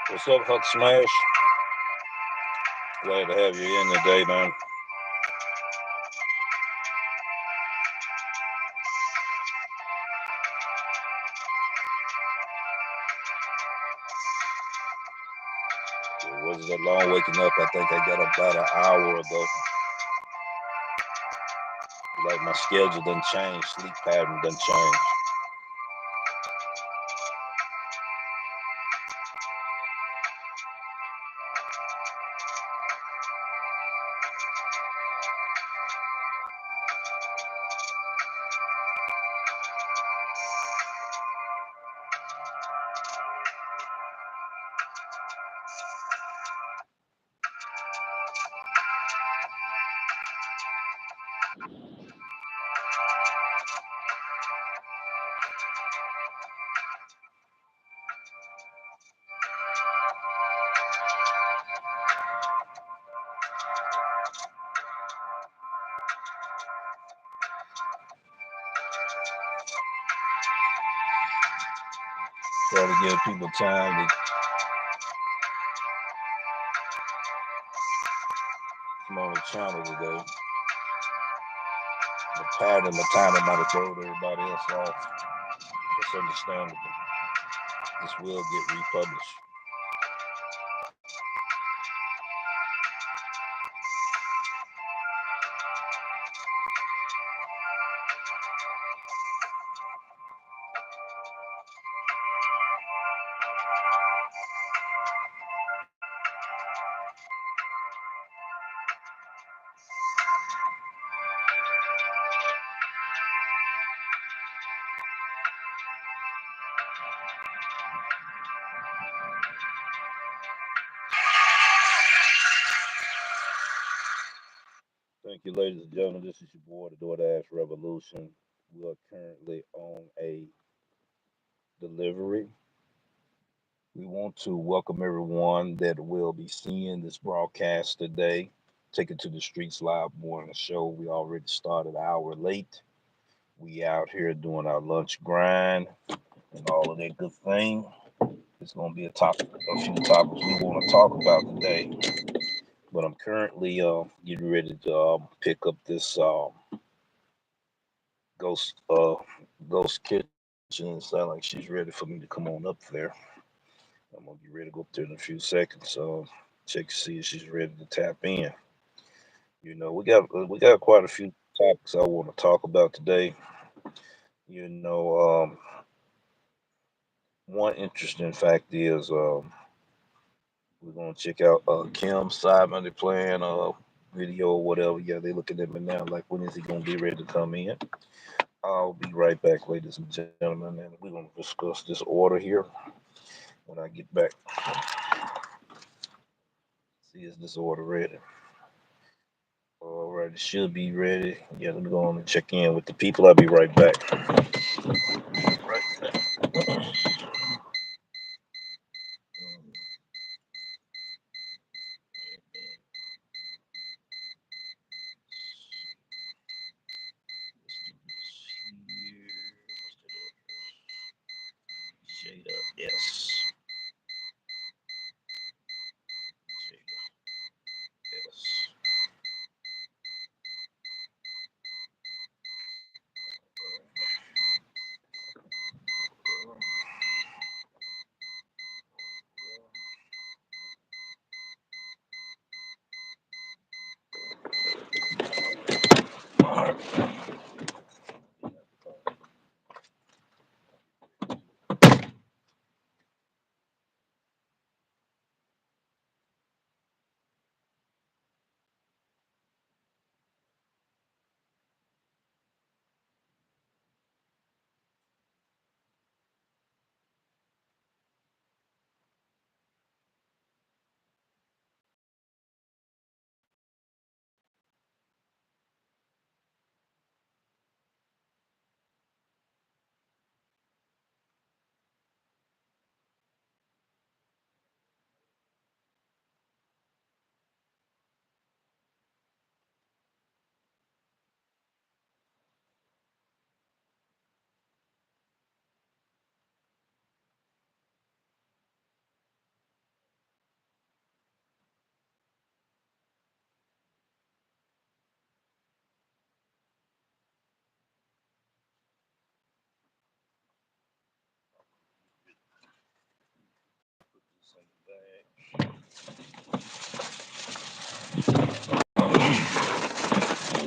What's up, Huck Smash? Glad to have you in today, man. It wasn't that long waking up. I think I got up about an hour ago. Like my schedule done changed, sleep pattern done changed. Try to give people time to come on the channel today. The pattern, the timing might have thrown everybody else off. It's understandable. This will get republished. Thank you, ladies and gentlemen. This is your boy, the Doordash Revolution. We are currently on a delivery. We want to welcome everyone that will be seeing this broadcast today. Take it to the streets live morning show. We already started an hour late. We out here doing our lunch grind and all of that good thing. It's gonna be a few topics we want to talk about today. But I'm currently getting ready to pick up this ghost ghost kitchen. Sound like she's ready for me to come on up there. I'm gonna get ready to go up there in a few seconds. Check to see if she's ready to tap in. We got quite a few topics I want to talk about today. You know, one interesting fact is we're gonna check out Kim's side money plan video or whatever. Yeah, they looking at me now like when is he gonna be ready to come in? I'll be right back, ladies and gentlemen, and we're gonna discuss this order here when I get back. See, is this order ready? All right, it should be ready. Yeah, let me go on and check in with the people. I'll be right back. Right. Jada, yes. Jada, yes.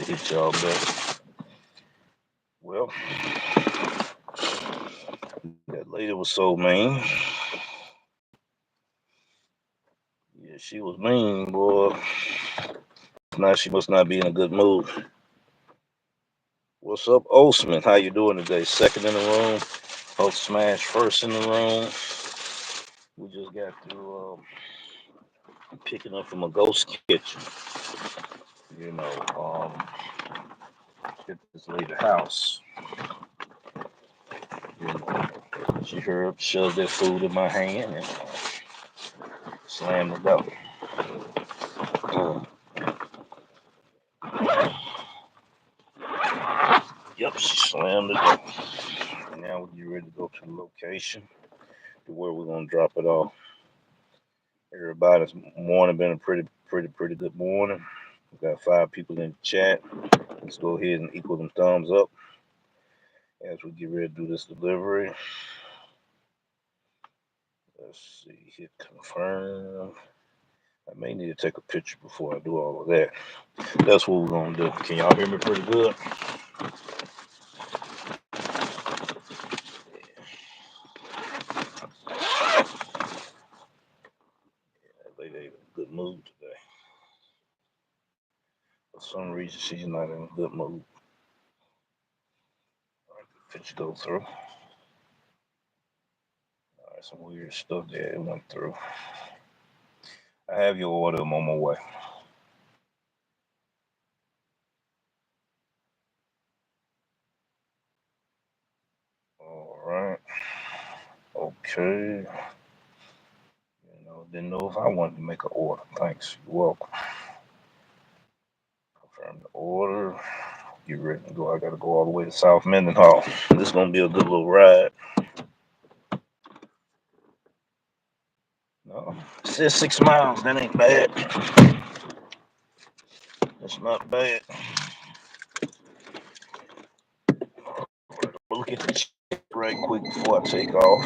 Hit y'all back. Well, that lady was so mean. Yeah, she was mean, boy. Now she must not be in a good mood. What's up, Osman? How you doing today? Second in the room. Hulk Smash first in the room. We just got through picking up from a ghost kitchen. You know, at this lady house. You know, she heard shoved that food in my hand and slammed the door. Yep, she slammed the door. And now we get ready to go to the location to where we're gonna drop it off. Everybody's morning been a pretty good morning. We got 5 people in the chat. Let's go ahead and equal them thumbs up as we get ready to do this delivery. Let's see, hit confirm. I may need to take a picture before I do all of that. That's what we're gonna do. Can y'all hear me pretty good? That lady ain't in a good mood today. For some reason, she's not in a good mood. All right, the picture go through. All right, some weird stuff there. It went through. I have your order. I'm on my way. All right. Okay. You know, didn't know if I wanted to make an order. Thanks. You're welcome. Confirm the order. Get ready to go. I gotta go all the way to South Mendenhall. This is gonna be a good little ride. No, it says 6 miles. That ain't bad. That's not bad. We'll look at the check right quick before I take off.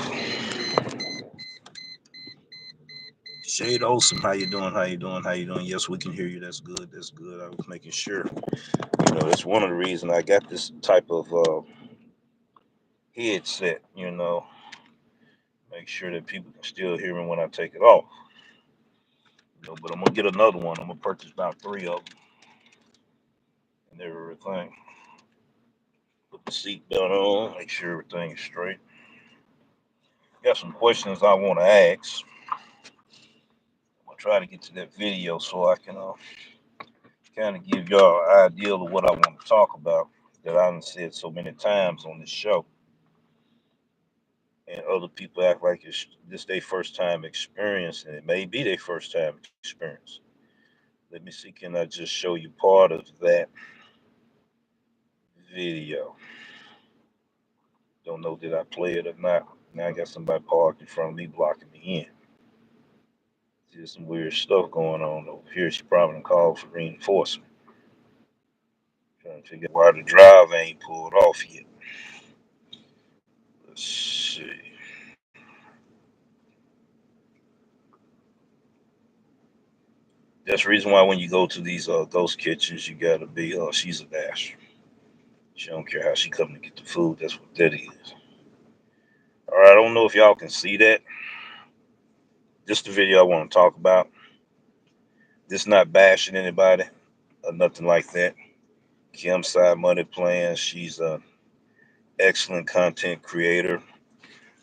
Shade Olson, how you doing? How you doing? How you doing? Yes, we can hear you. That's good. That's good. I was making sure. You know, that's one of the reasons I got this type of headset. You know, make sure that people can still hear me when I take it off. You know, but I'm gonna get another one. I'm gonna purchase about 3 of them and everything. Put the seatbelt on. Make sure everything is straight. Got some questions I want to ask. I'm gonna try to get to that video so I can kind of give y'all an idea of what I want to talk about that I've said so many times on this show. And other people act like it's this their first time experience, and it may be their first time experience. Let me see, can I just show you part of that video? Don't know did I play it or not. Now I got somebody parked in front of me blocking me in. There's some weird stuff going on over here. She probably called for reinforcement. Trying to figure out why the driver ain't pulled off yet. Let's see. That's the reason why when you go to these ghost kitchens, you gotta be. She's a dasher. She don't care how she come to get the food. That's what that is. All right. I don't know if y'all can see that. This is the video I want to talk about. This not bashing anybody or nothing like that. Kim Side Money Plan. She's an excellent content creator.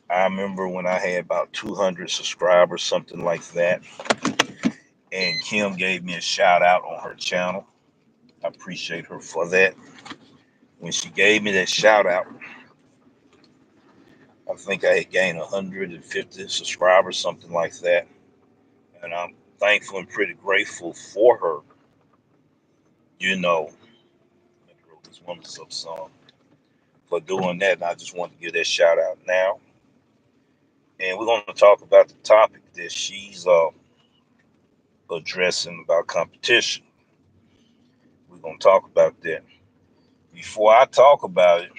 I remember when I had about 200 subscribers, something like that. And Kim gave me a shout out on her channel. I appreciate her for that. When she gave me that shout out, I think I had gained 150 subscribers, something like that. And I'm thankful and pretty grateful for her. You know, I wrote this woman's up song for doing that. And I just want to give that shout out now. And we're going to talk about the topic that she's addressing about competition. We're going to talk about that. Before I talk about it,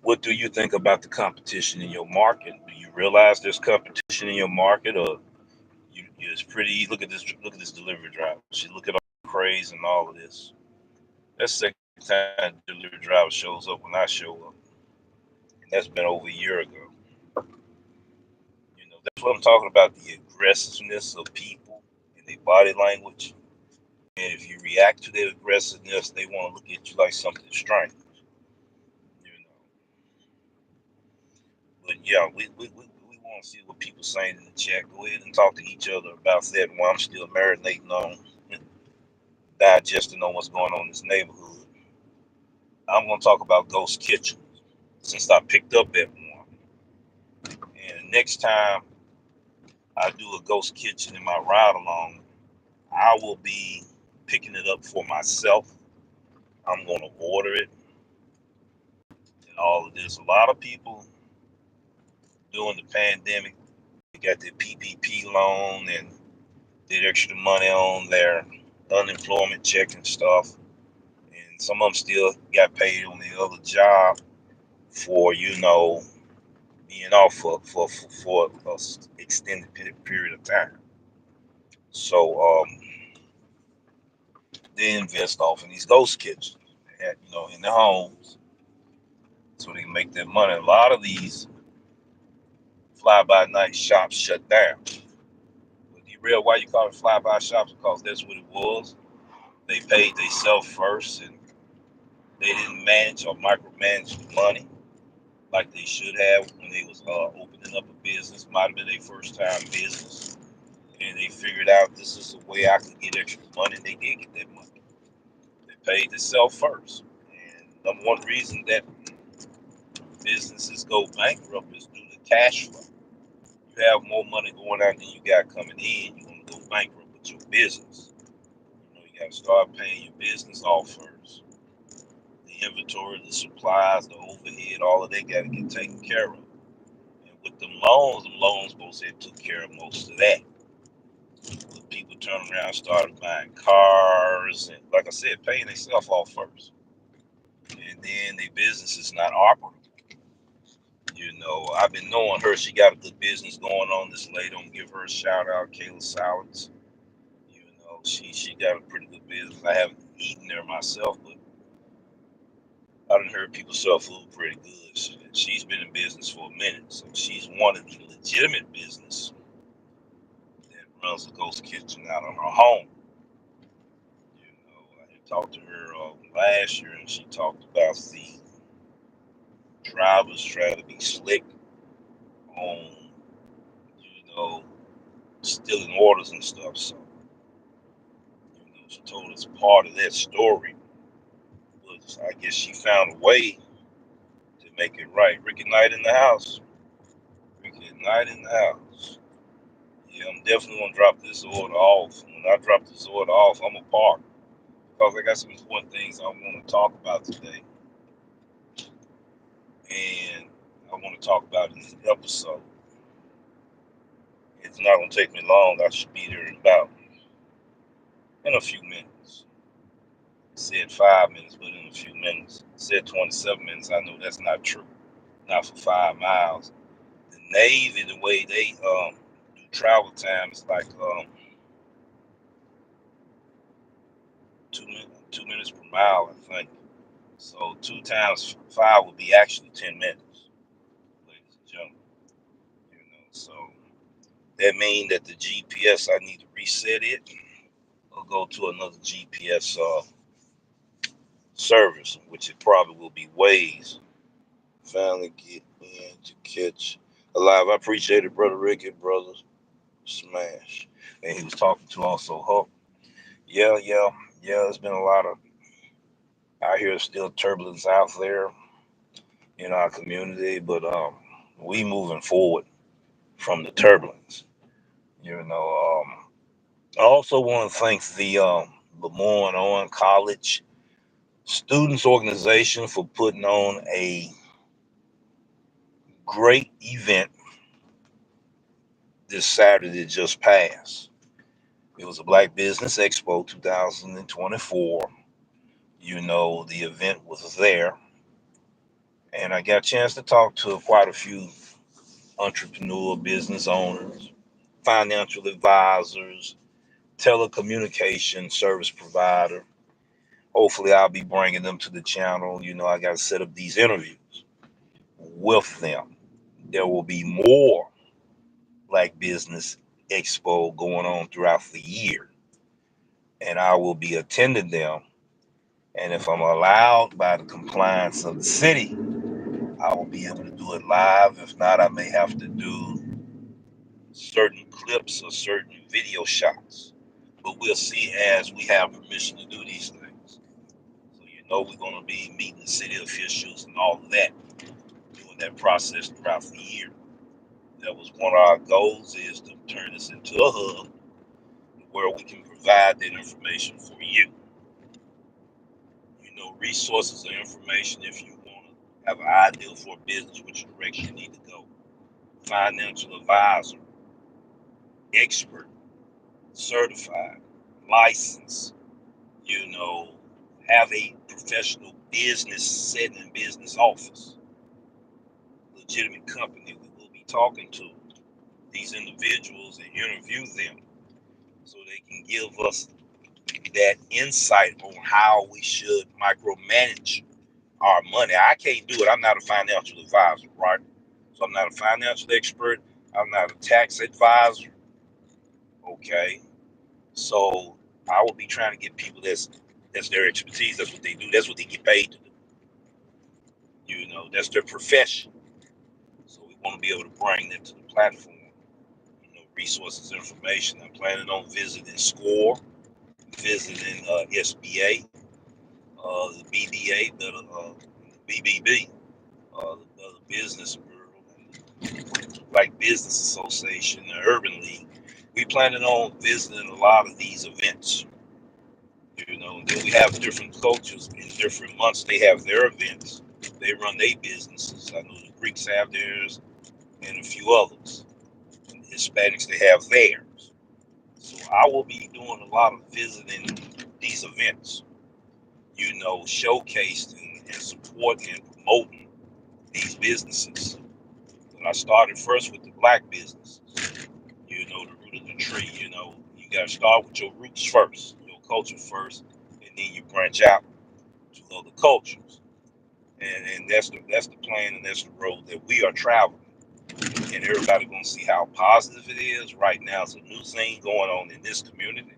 What do you think about the competition in your market? Do you realize there's competition in your market, or it's pretty easy? Look at this delivery driver. She look at all the craze and all of this. That's the second time the delivery driver shows up when I show up, and that's been over a year ago. That's what I'm talking about, the aggressiveness of people and their body language. And if you react to their aggressiveness, they want to look at you like something strange. You know. But yeah, we want to see what people saying in the chat. Go ahead and talk to each other about that while I'm still marinating on, digesting on what's going on in this neighborhood. I'm going to talk about ghost kitchens since I picked up that one. And next time I do a ghost kitchen in my ride along, I will be picking it up for myself. I'm going to order it and all of this. A lot of people during the pandemic, they got their PPP loan and did extra money on their unemployment check and stuff. And some of them still got paid on the other job for, being off for an extended period of time. So they invest off in these ghost kitchens, in their homes, so they can make their money. A lot of these fly-by-night shops shut down. But you realize why you call it fly-by shops? Because that's what it was. They paid themselves first, and they didn't manage or micromanage the money like they should have when they was opening up a business. Might have been their first time business, and they figured out this is a way I can get extra money. And they did get that money. They paid themselves first, and number one reason that businesses go bankrupt is due to cash flow. You have more money going out than you got coming in, you're gonna go bankrupt with your business. You got to start paying your business off first. The inventory, the supplies, the overhead, all of that got to get taken care of. And with them loans supposed to took care of most of that. But people turn around and started buying cars, and like I said, paying themselves off first. And then their business is not operating. I've been knowing her. She got a good business going on. This lady, I'm gonna give her a shout out, Kayla Salads. She got a pretty good business. I haven't eaten there myself, but I done heard people sell food pretty good. She's been in business for a minute, so she's one of the legitimate business that runs a ghost kitchen out of her home. I had talked to her last year, and she talked about the drivers trying to be slick on, you know, stealing orders and stuff. So, she told us part of that story was, I guess she found a way to make it right. Ricky Knight in the house. Ricky Knight in the house. Yeah, I'm definitely gonna drop this order off. When I drop this order off, I'm gonna park because I got some important things I want to talk about today, and I want to talk about in this episode. It's not gonna take me long. I should be there in a few minutes. I said 5 minutes, but in a few minutes. I said 27 minutes. I know that's not true. Not for 5 miles. The Navy, the way they do travel time is like 2 minutes per mile, I think. So 2 times 5 would be actually 10 minutes, ladies and gentlemen. So that means that the GPS, I need to reset it or go to another GPS service, which it probably will be Waze. Finally get in to catch alive. I appreciate it, Brother Ricky, Brother Smash. And he was talking to also Huck. Yeah. There's been a lot of, I hear still turbulence out there in our community, but we moving forward from the turbulence. I also want to thank the Lemoyne Owen College Students Organization for putting on a great event this Saturday that just passed. It was a Black Business Expo 2024. The event was there, And I got a chance to talk to quite a few entrepreneur business owners, financial advisors, telecommunication service provider. Hopefully, I'll be bringing them to the channel. I got to set up these interviews with them. There will be more Black Business Expo going on throughout the year, and I will be attending them. And if I'm allowed by the compliance of the city, I will be able to do it live. If not, I may have to do certain clips or certain video shots. But we'll see as we have permission to do these things. So we're going to be meeting the city officials and all of that, doing that process throughout the year. That was one of our goals, is to turn this into a hub where we can provide that information for you. Resources and information if you want to have an idea for a business, which direction you need to go. Financial advisor, expert, certified, licensed, have a professional business setting and business office, legitimate company. We will be talking to these individuals and interview them so they can give us that insight on how we should micromanage our money. I can't do it. I'm not a financial advisor, right? So I'm not a financial expert. I'm not a tax advisor. Okay. So I will be trying to get people that's their expertise. That's what they do. That's what they get paid to do. That's their profession. So we want to be able to bring that to the platform. Resources, information. I'm planning on visiting SCORE, visiting SBA, the BBA, the BBB, the Business Bureau, Black Business Association, the Urban League. We planning on visiting a lot of these events. Then we have different cultures in different months. They have their events. They run their businesses. I know the Greeks have theirs, and a few others. And the Hispanics, they have theirs. So I will be doing a lot of visiting these events. Showcasing and supporting and promoting these businesses. And I started first with the Black businesses. The root of the tree. You got to start with your roots first, your culture first, and then you branch out to other cultures. And that's the plan, and that's the road that we are traveling. And everybody gonna see how positive it is. Right now, it's a new thing going on in this community.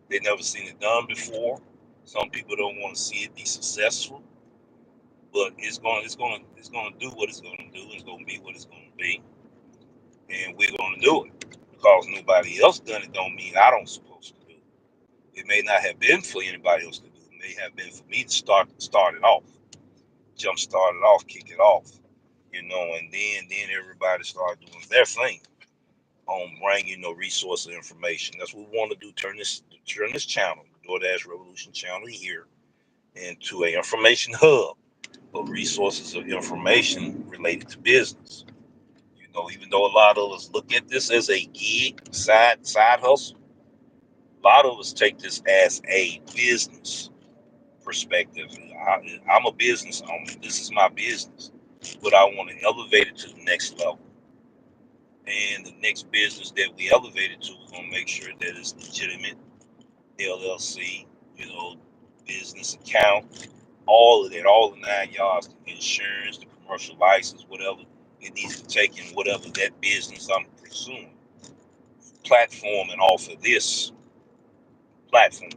They've never seen it done before. Some people don't want to see it be successful, but it's gonna do what it's gonna do. It's gonna be what it's gonna be, and we're gonna do it because nobody else done it. Don't mean I don't supposed to do it. It may not have been for anybody else to do. It may have been for me to start it off, jump start it off, kick it off, and then everybody start doing their thing on bringing resource and information. That's what we want to do. Turn this channel, the Doordash Revolution channel here, into an information hub of resources of information related to business. Even though a lot of us look at this as a gig, side hustle, a lot of us take this as a business perspective. I'm a business owner. This is my business, but I want to elevate it to the next level. And the next business that we elevate it to, we're gonna make sure that it's legitimate, LLC, business account, all of that, all the 9 yards, the insurance, the commercial license, whatever it needs to take in whatever that business I'm pursuing, platforming off of this platform,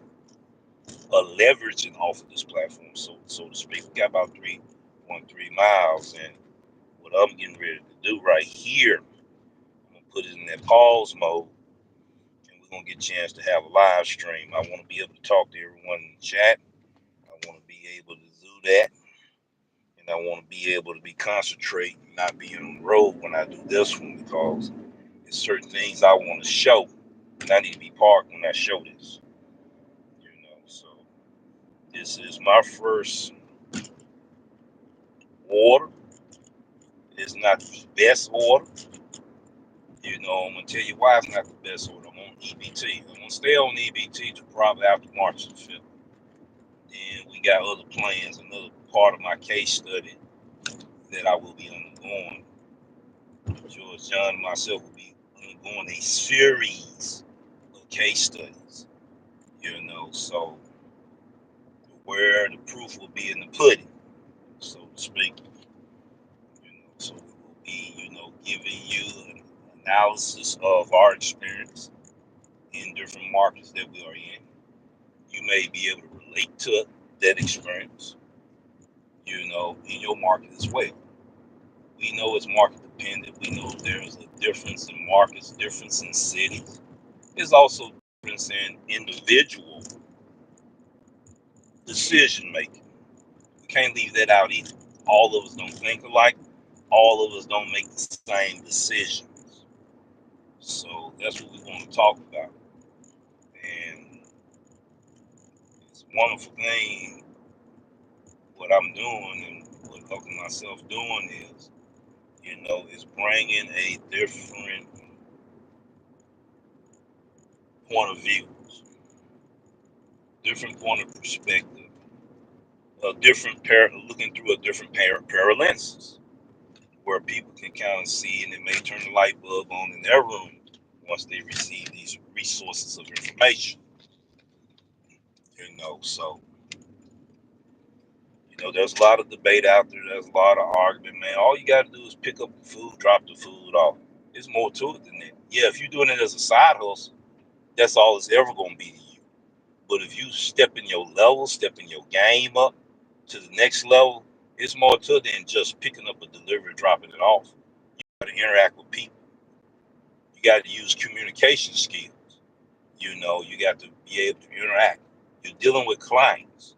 leveraging off of this platform, so to speak. We got about 3.3 miles, and what I'm getting ready to do right here, I'm gonna put it in that pause mode, and we're gonna get a chance to have a live stream. I want to be able to talk to everyone in the chat. I want to be able to do that, and I want to be able to be concentrating, not being on the road when I do this one, because there's certain things I want to show, and I need to be parked when I show this. So this is my first order. It's not the best order. I'm gonna tell you why it's not the best order. I'm on EBT. I'm gonna stay on EBT to probably after March the 5th. Then we got other plans. Another part of my case study that I will be undergoing. George John and myself will be undergoing a series of case studies, so where the proof will be in the pudding, so to speak. So we will be, giving you an analysis of our experience in different markets that we are in. You may be able to relate to that experience, in your market as well. We know it's market dependent. We know there's a difference in markets, difference in cities. There's also difference in individual decision making. We can't leave that out either. All of us don't think alike. All of us don't make the same decisions. So that's what we want to talk about. And it's a wonderful thing. What I'm doing and what helping myself doing is bringing a different point of view, different point of perspective, a different looking through a different pair of lenses, where people can kind of see, and it may turn the light bulb on in their room once they receive these resources of information. So there's a lot of debate out there. There's a lot of argument, man. All you got to do is pick up the food, drop the food off. There's more to it than that. Yeah, if you're doing it as a side hustle, that's all it's ever going to be to you. But if you step in your level, step in your game up to the next level, it's more to it than just picking up a delivery, dropping it off. You got to interact with people. You got to use communication skills. You got to be able to interact. You're dealing with clients.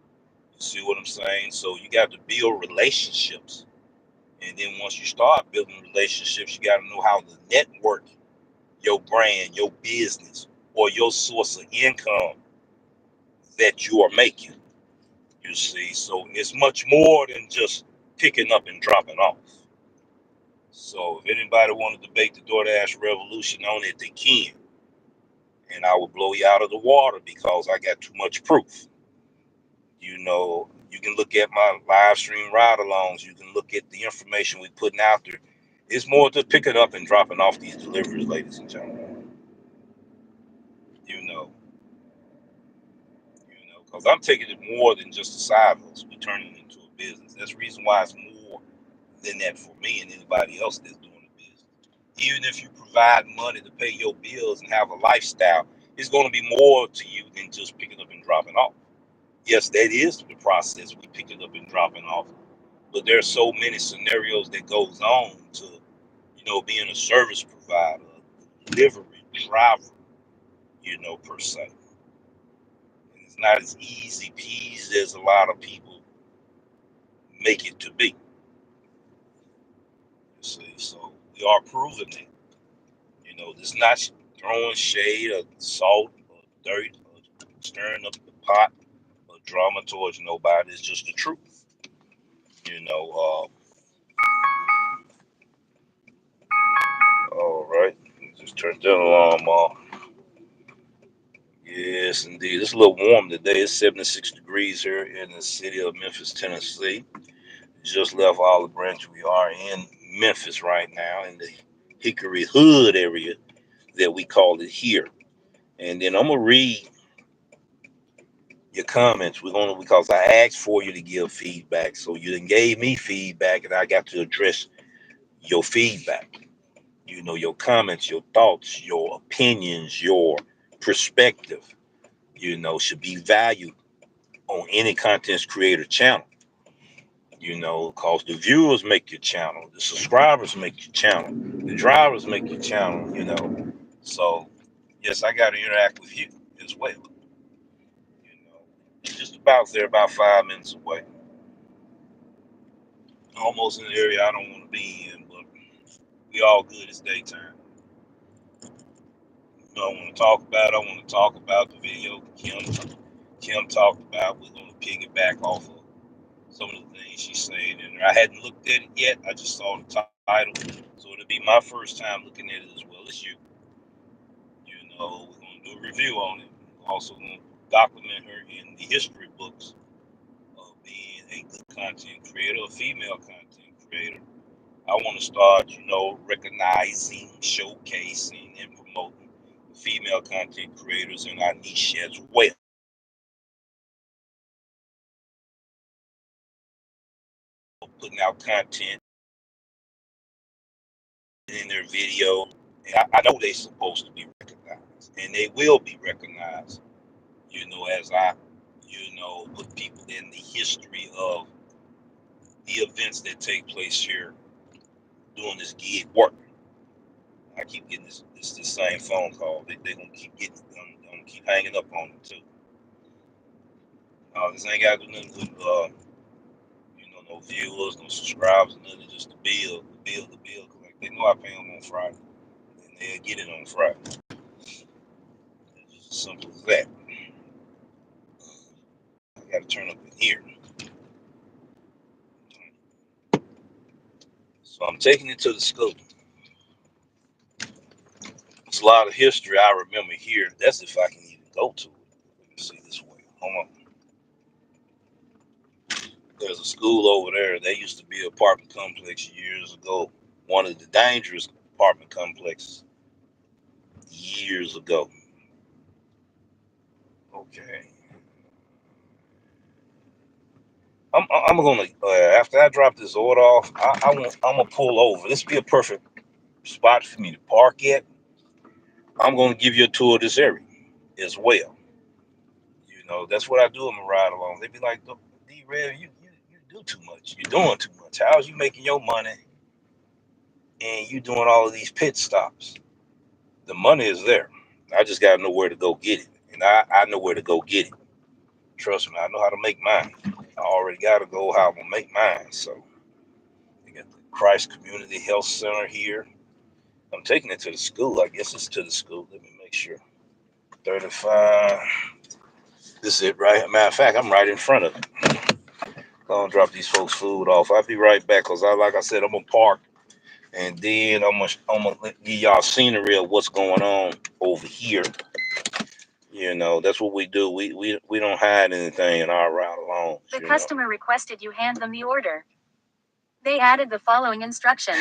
You see what I'm saying? So you got to build relationships. And then once you start building relationships, you got to know how to network your brand, your business, or your source of income that you are making. You see, so it's much more than just picking up and dropping off. So if anybody want to debate the Doordash revolution on it, they can. And I will blow you out of the water because I got too much proof. You can look at my live stream ride-alongs. You can look at the information we're putting out there. It's more to picking up and dropping off these deliveries, ladies and gentlemen. Because I'm taking it more than just a side hustle. We're turning it into a business. That's the reason why it's more than that for me and anybody else that's doing the business. Even if you provide money to pay your bills and have a lifestyle, it's going to be more to you than just picking up and dropping off. Yes, that is the process. We pick it up and dropping off. But there's so many scenarios that goes on to, being a service provider, delivery driver, per se. And it's not as easy peasy as a lot of people make it to be. You see, so we are proving that. This not throwing shade or salt or dirt or stirring up the pot or drama towards nobody. It's just the truth. All right. Just turned that alarm off. Yes, indeed. It's a little warm today. It's 76 degrees here in the city of Memphis, Tennessee. Just left Olive Branch. We are in Memphis right now in the Hickory Hood area that we call it here. And then I'm gonna read your comments. We're gonna because I asked for you to give feedback. So you then gave me feedback and I got to address your feedback. Your comments, your thoughts, your opinions, your perspective, should be valued on any content creator channel. Because the viewers make your channel, the subscribers make your channel, the drivers make your channel. So yes, I got to interact with you as well. It's just about there, about 5 minutes away. Almost in the area I don't want to be in, but we all good. It's daytime. I want to talk about. I want to talk about the video Kim talked about. We're going to piggyback off of some of the things she's saying, and I hadn't looked at it yet. I just saw the title, so it'll be my first time looking at it as well as you. We're going to do a review on it. We're also going to document her in the history books of being a good content creator, a female content creator. I want to start, recognizing, showcasing, and promoting female content creators in our niche as well. Putting out content in their video. And I know they're supposed to be recognized, and they will be recognized, as I, put people in the history of the events that take place here doing this gig work. I keep getting this same phone call. They're gonna keep getting them. I'm gonna keep hanging up on them too. This ain't got to do nothing with no viewers, no subscribers, nothing. Just the bill. Cause like they know I pay them on Friday, and they'll get it on Friday. It's just as simple as that. I got to turn up in here. So I'm taking it to the school. It's a lot of history I remember here. That's if I can even go to it. Let me see this way. Hold on. There's a school over there. They used to be an apartment complex years ago. One of the dangerous apartment complexes years ago. Okay. I'm gonna after I drop this order off, I'm gonna pull over. This be a perfect spot for me to park at. I'm gonna give you a tour of this area as well. That's what I do in my ride along. They be like, D-Rev, you do too much. You're doing too much. How's you making your money and you doing all of these pit stops? The money is there. I just gotta know where to go get it. And I know where to go get it. Trust me, I know how to make mine. I already gotta go how I'm gonna make mine. So we got the Christ Community Health Center here. I'm taking it to the school. I guess it's to the school. Let me make sure. 35. This is it, right? Matter of fact, I'm right in front of it. Gonna drop these folks' food off. I'll be right back because like I said, I'm gonna park and then I'm gonna give y'all scenery of what's going on over here. That's what we do. We don't hide anything in our ride along. The customer requested you hand them the order. They added the following instructions.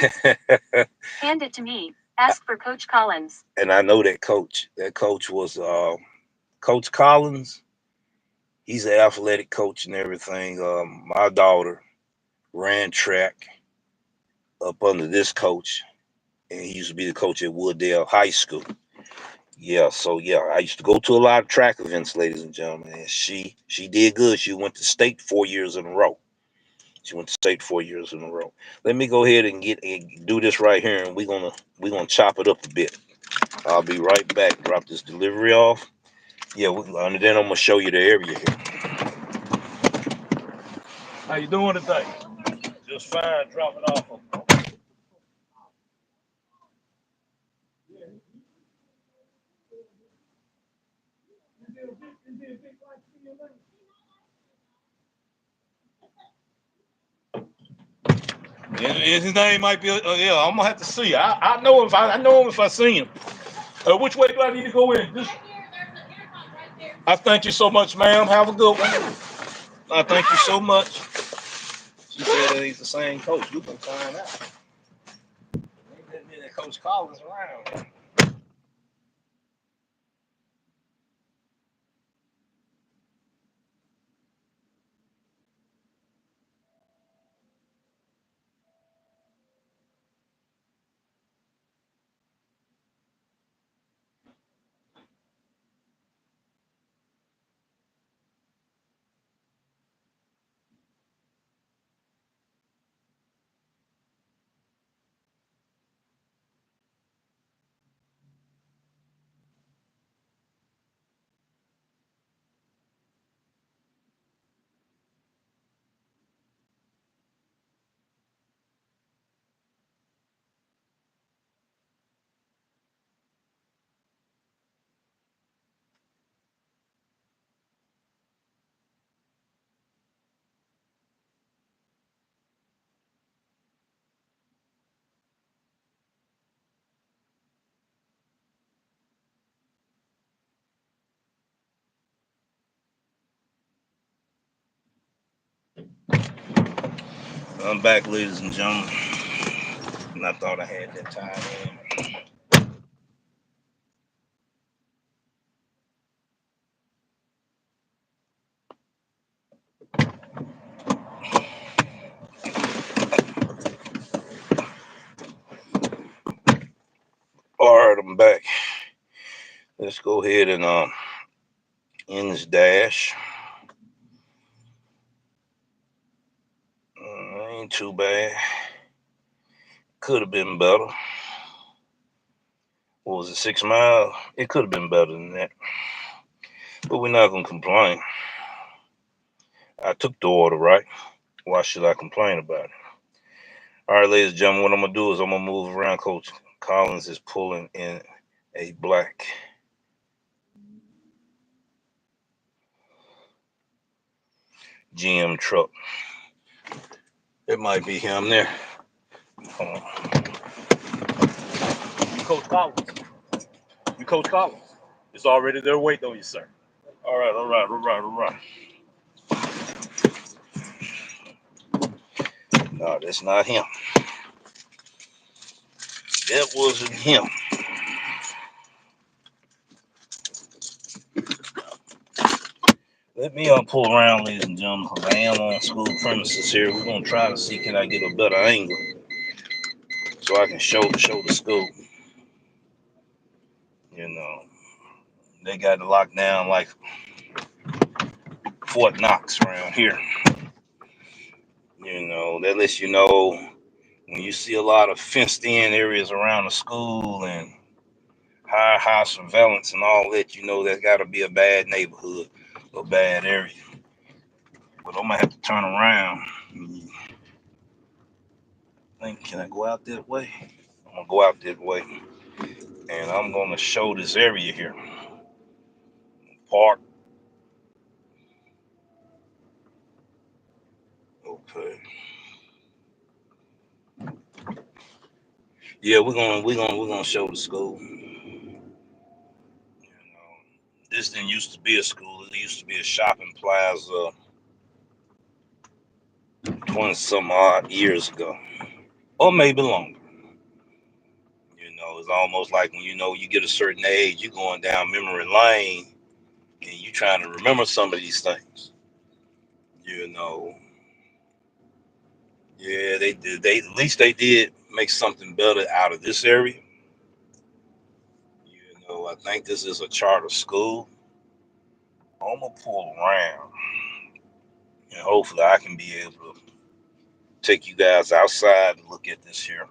Hand it to me. Ask for Coach Collins. And I know that coach. That coach was Coach Collins. He's an athletic coach and everything. My daughter ran track up under this coach, and he used to be the coach at Wooddale High School. Yeah, so yeah, I used to go to a lot of track events, ladies and gentlemen. And she did good. She went to state 4 years in a row. She went to state 4 years in a row. Let me go ahead and do this right here, and we're gonna chop it up a bit. I'll be right back. Drop this delivery off. Yeah, and then I'm gonna show you the area here. How you doing today? Just fine. Drop it off. His name might be. Yeah, I'm gonna have to see. I know him if I see him. Which way do I need to go in? I thank you so much, ma'am. Have a good one. I thank you so much. She said that he's the same coach. You can find out. Ain't that Coach Collins around. I'm back, ladies and gentlemen. And I thought I had that time in. All right, I'm back. Let's go ahead and end this dash. Ain't too bad. Could have been better. What was it, 6 miles? It could have been better than that. But we're not going to complain. I took the order, right? Why should I complain about it? All right, ladies and gentlemen, what I'm going to do is I'm going to move around. Coach Collins is pulling in a black GM truck. It might be him there. Hold on. You Coach Collins. You Coach Collins. It's already there waiting on you, sir. All right, all right, all right, all right. No, that's not him. That wasn't him. Let me pull around, ladies and gentlemen, because I am on school premises here. We're gonna try to see can I get a better angle so I can show the school. You know, they got it locked down like Fort Knox around here. You know, that lets you know when you see a lot of fenced in areas around the school and high surveillance and all that, you know that's got to be a bad neighborhood, a bad area. But I'm gonna have to turn around. Can I go out that way? I'm gonna go out that way, and I'm gonna show this area here. Park. Okay. Yeah, we're gonna show the school. You know, this didn't used to be a school. It used to be a shopping plaza 20 some odd years ago, or maybe longer. You know, it's almost like when you get a certain age, you're going down memory lane and you trying to remember some of these things. You know, yeah, they did. They at least they did make something better out of this area. You know, I think this is a charter school. I'm gonna pull around and hopefully I can be able to take you guys outside and look at this here.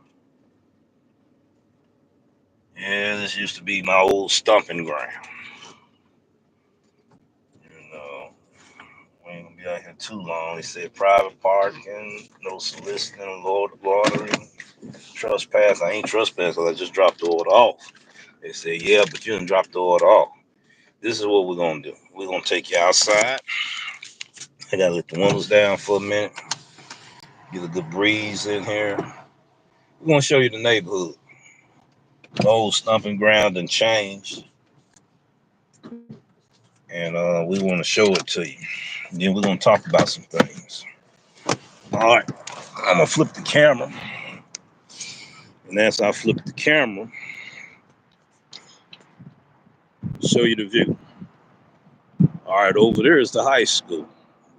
Yeah, this used to be my old stomping ground. You know, we ain't gonna be out here too long. They said private parking, no soliciting, loitering, trespass. I ain't trespass because I just dropped the order off. They said, yeah, but you didn't drop the order off. This is what we're gonna do. We're gonna take you outside. I gotta let the windows down for a minute. Get a good breeze in here. We're gonna show you the neighborhood. The old stomping ground and changed. And we want to show it to you. And then we're gonna talk about some things. All right, I'm gonna flip the camera, and as I flip the camera, show you the view. All right, over there is the high school.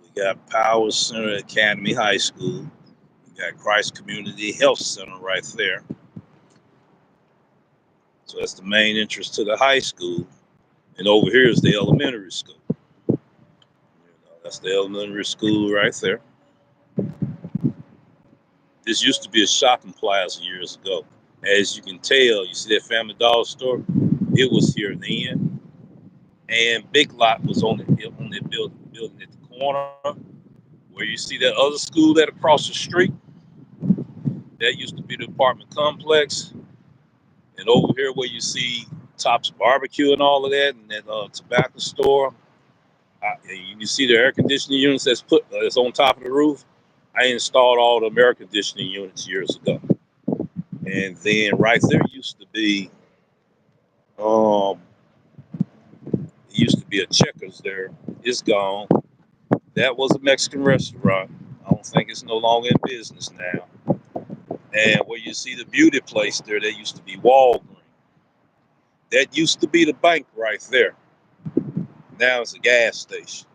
We got Power Center Academy High School. We got Christ Community Health Center right there. So that's the main entrance to the high school. And over here is the elementary school. That's the elementary school right there. This used to be a shopping plaza years ago. As you can tell, you see that Family Dollar store? It was here then. And Big Lot was on the building at the corner. Where you see that other school that across the street, that used to be the apartment complex. And over here where you see Tops Barbecue and all of that, and that tobacco store, you see the air conditioning units that's on top of the roof. I installed all the air conditioning units years ago. And then right there used to be a Checkers there. It's gone. That was a Mexican restaurant. I don't think it's no longer in business now. And where you see the beauty place there used to be Walgreens. That used to be the bank right there. Now it's a gas station.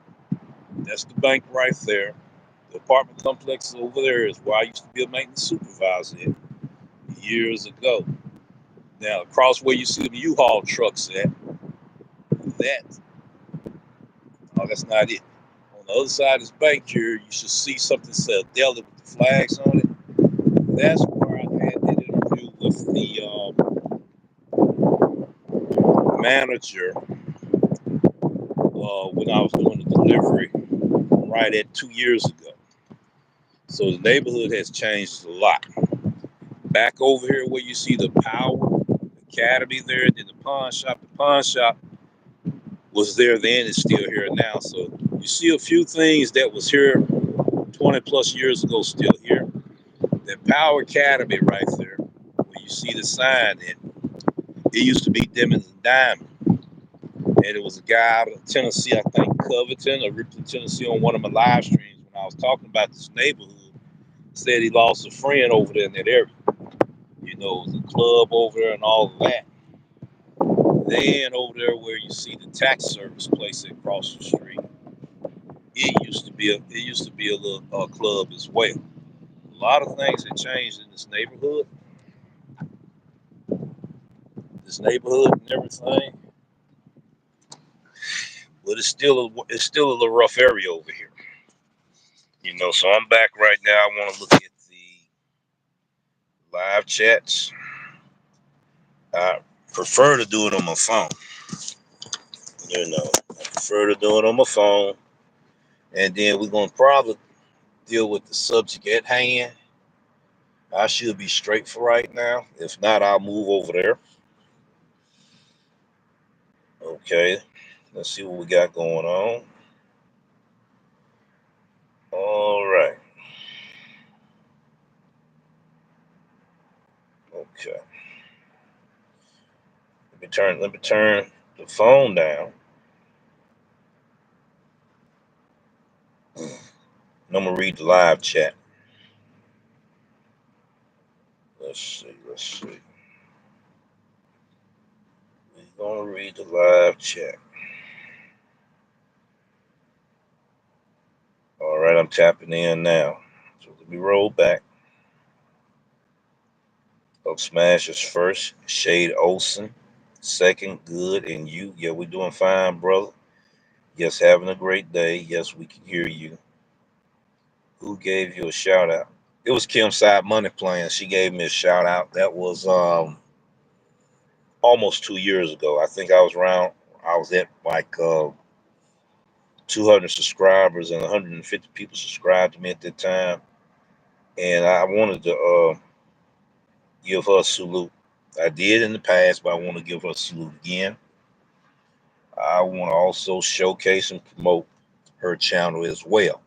That's the bank right there. The apartment complex over there is where I used to be a maintenance supervisor years ago. Now, across where you see the U-Haul trucks at, that's not it. On the other side of this bank here, you should see something said Deli with the flags on it. That's where I had that interview with the manager when I was doing the delivery right at 2 years ago. So the neighborhood has changed a lot. Back over here where you see the Power Academy there, then the pawn shop was there then, it's still here now. So you see a few things that was here 20 plus years ago still here. That Power Academy right there, where you see the sign, it used to be Demons and Diamond. And it was a guy out of Tennessee, I think Covington or Ripley, Tennessee, on one of my live streams when I was talking about this neighborhood, said he lost a friend over there in that area. You know, it was a club over there and all of that. Then over there where you see the tax service place across the street, it used to be a little club as well. A lot of things have changed in this neighborhood. And everything, but it's still a little rough area over here. You know, so I'm back right now. I want to look at the live chats. I prefer to do it on my phone. You know, I prefer to do it on my phone. And then we're going to probably deal with the subject at hand. I should be straight for right now. If not, I'll move over there. Okay, let's see what we got going on. All right. Okay. Let me turn the phone down. And I'm gonna read the live chat. Let's see. We're gonna read the live chat. All right, I'm tapping in now. So let me roll back. Up Smash is first. Shade Olsen. Second, Good, and you. Yeah, we're doing fine, brother. Yes, having a great day. Yes, we can hear you. Who gave you a shout out? It was Kim Side Money Plan. She gave me a shout out. That was almost 2 years ago. I think I was at like 200 subscribers and 150 people subscribed to me at that time. And I wanted to give her a salute. I did in the past, but I want to give her a salute again. I want to also showcase and promote her channel as well.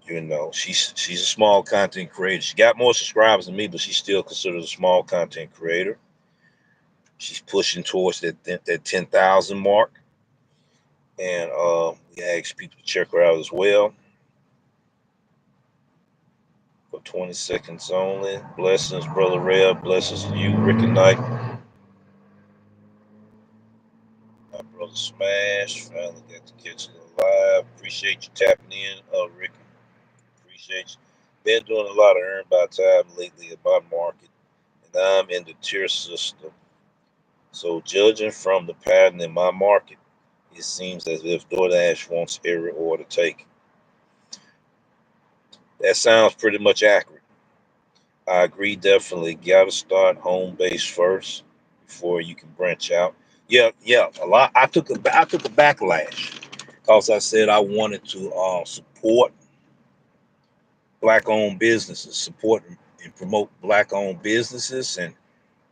You know, she's a small content creator. She got more subscribers than me, but she's still considered a small content creator. She's pushing towards that 10,000 mark. And we ask people to check her out as well. For 20 seconds only. Blessings, Brother Red. Blessings to you, Rick and Knight. My brother Smash. Finally got to catch it live. Appreciate you tapping in, Rick. Appreciate you. Been doing a lot of earn by time lately in my market. And I'm in the tier system. So judging from the pattern in my market, it seems as if DoorDash wants every order taken. That sounds pretty much accurate. I agree, definitely. Gotta start home base first before you can branch out. Yeah. A lot. I took a backlash because I said I wanted to support black-owned businesses, support and promote black-owned businesses, and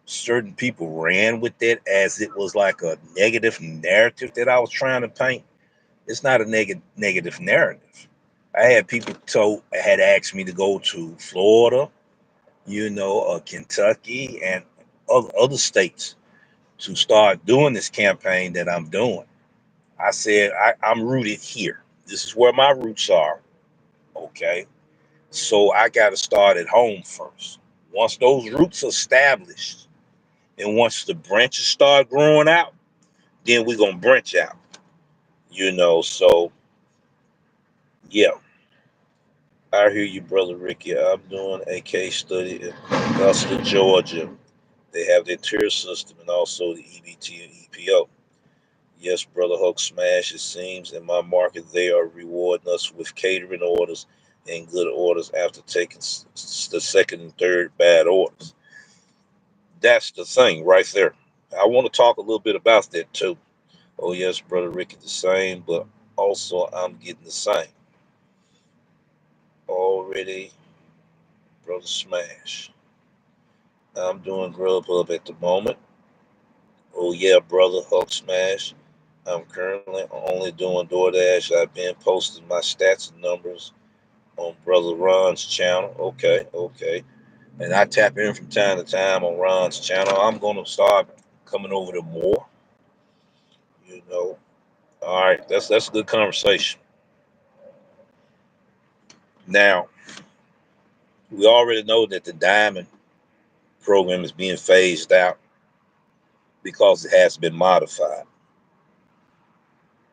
certain people ran with it as it was like a negative narrative that I was trying to paint. It's not a negative narrative. I had people had asked me to go to Florida, Kentucky, and other states to start doing this campaign that I'm doing. I said I'm rooted here. This is where my roots are. Okay. So I got to start at home first. Once those roots are established and once the branches start growing out, then we're going to branch out, So yeah, I hear you, Brother Ricky. I'm doing a case study in Augusta, Georgia. They have their tier system and also the EBT and EPO. Yes, Brother Hulk Smash, it seems in my market they are rewarding us with catering orders and good orders after taking the second and third bad orders. That's the thing right there. I want to talk a little bit about that too. Oh, yes, Brother Ricky, the same, but also I'm getting the same. Already, Brother Smash. I'm doing GrubHub at the moment. Oh, yeah, Brother Hulk Smash. I'm currently only doing DoorDash. I've been posting my stats and numbers on Brother Ron's channel. Okay, okay. And I tap in from time to time on Ron's channel. I'm going to start coming over to more, you know. All right, that's a good conversation. Now, we already know that the diamond program is being phased out because it has been modified.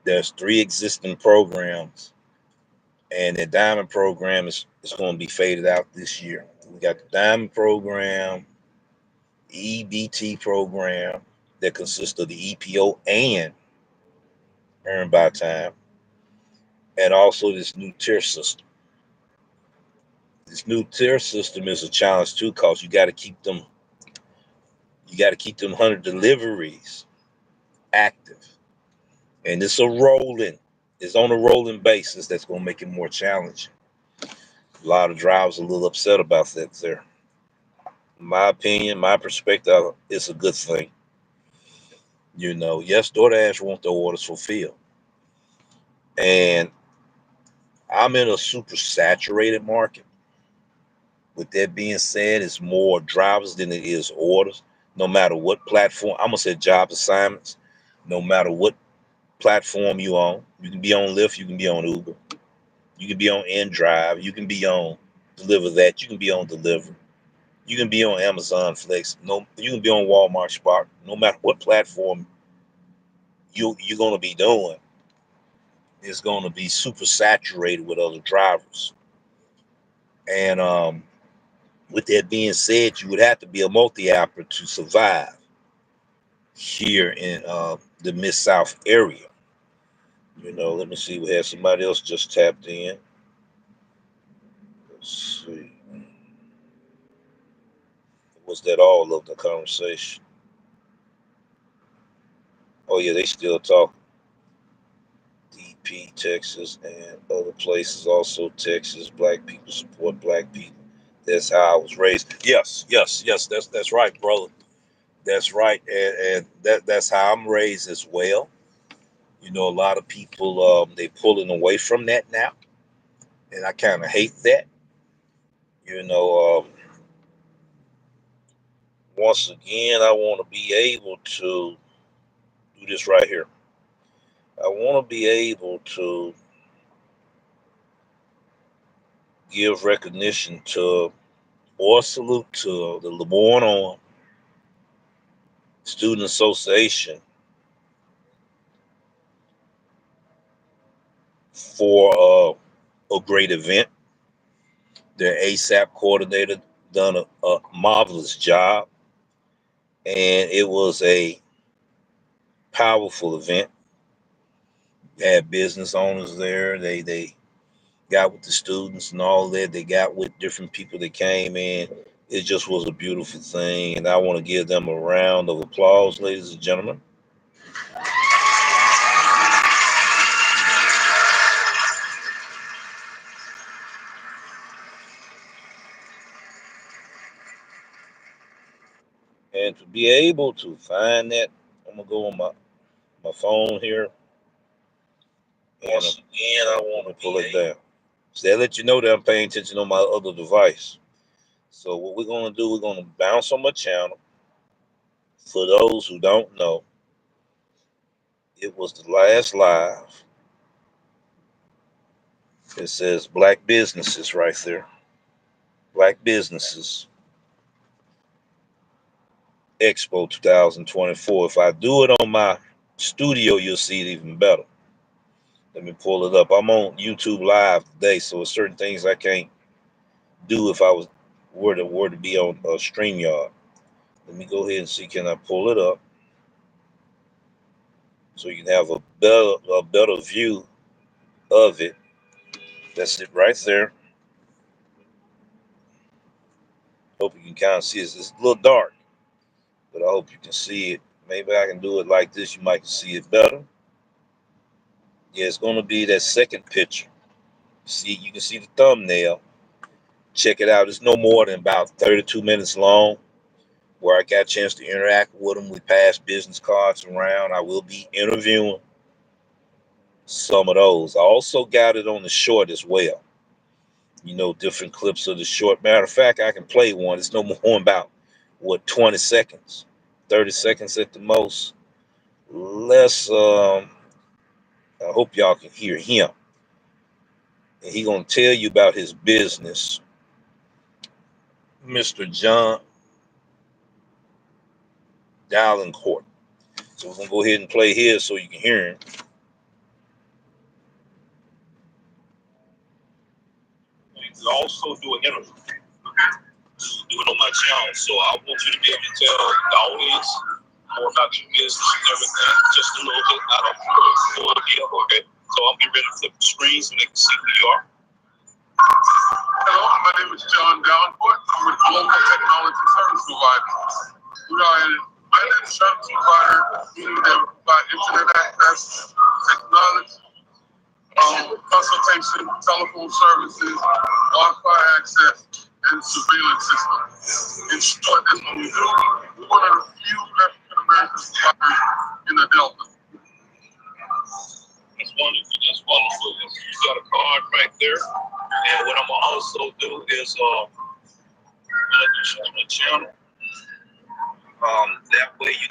There's 3 existing programs, and the diamond program is going to be faded out this year. We got the diamond program, EBT program that consists of the EPO and earned by time, and also this new tier system. This new tier system is a challenge too, because you got to keep them 100 deliveries active, and it's on a rolling basis. That's going to make it more challenging. A lot of drivers are a little upset about that there. In my opinion, my perspective, it's a good thing. Yes, DoorDash want the orders fulfilled, and I'm in a super saturated market. With that being said, it's more drivers than it is orders. No matter what platform, I'm gonna say job assignments. No matter what platform you on, you can be on Lyft, you can be on Uber, you can be on InDrive, you can be on Deliver That, you can be on Deliver, you can be on Amazon Flex. No, you can be on Walmart Spark. No matter what platform you're gonna be doing, it's gonna be super saturated with other drivers. And with that being said, you would have to be a multi-apper to survive here in the Mid South area. Let me see. We had somebody else just tapped in. Let's see. Was that all of the conversation? Oh yeah, they still talk. DP, Texas, and other places. Also Texas. Black people support black people. That's how I was raised. Yes, yes, yes. That's right, brother. That's right, and that's how I'm raised as well. A lot of people they pulling away from that now, and I kind of hate that. You know, once again, I want to be able to do this right here. I want to be able to give recognition to or salute to the Lemoyne On Student Association for a great event. Their ASAP coordinator done a marvelous job, and it was a powerful event. Had business owners there. They got with the students and all that. They got with different people that came in. It just was a beautiful thing, and I want to give them a round of applause, ladies and gentlemen. And to be able to find that, I'm gonna go on my phone here, and once again, I want to pull it down. So that let you know that I'm paying attention on my other device. So what we're gonna do, we're gonna bounce on my channel. For those who don't know, it was the last live It says Black Businesses right there. Black Businesses Expo 2024. If I do it on my studio, you'll see it even better. Let me pull it up. I'm on YouTube Live today, so there's certain things I can't do if I were to be on StreamYard. Let me go ahead and see, can I pull it up so you can have a better view of it. That's it right there. Hope you can kind of see it. It's a little dark, but I hope you can see it. Maybe I can do it like this. You might see it better. Yeah, it's going to be that second picture. See, you can see the thumbnail. Check it out. It's no more than about 32 minutes long, where I got a chance to interact with them. We passed business cards around. I will be interviewing some of those. I also got it on the short as well. You know, different clips of the short. Matter of fact, I can play one. It's no more than about, 20 seconds, 30 seconds at the most. I hope y'all can hear him. And he gonna tell you about his business, Mr. John Dallencourt. So we're gonna go ahead and play his so you can hear him. You also do an interview. Do it on my channel, so I want you to be able to tell the audience more about your business and everything, just a little bit out of full deal, okay? So I'm getting ready to flip the screen so they can see who you are. Hello, my name is John Dallencourt. I'm with Global Technology Service Provider. We are an island service provider, meaning that we provide internet access, technology, consultation, telephone services, Wi-Fi access, and surveillance system. In short, that's what we do. We're one of the few African American providers in the Delta. That's wonderful. That's wonderful. You got a card right there. And what I'm gonna also do is do some on the channel. That way you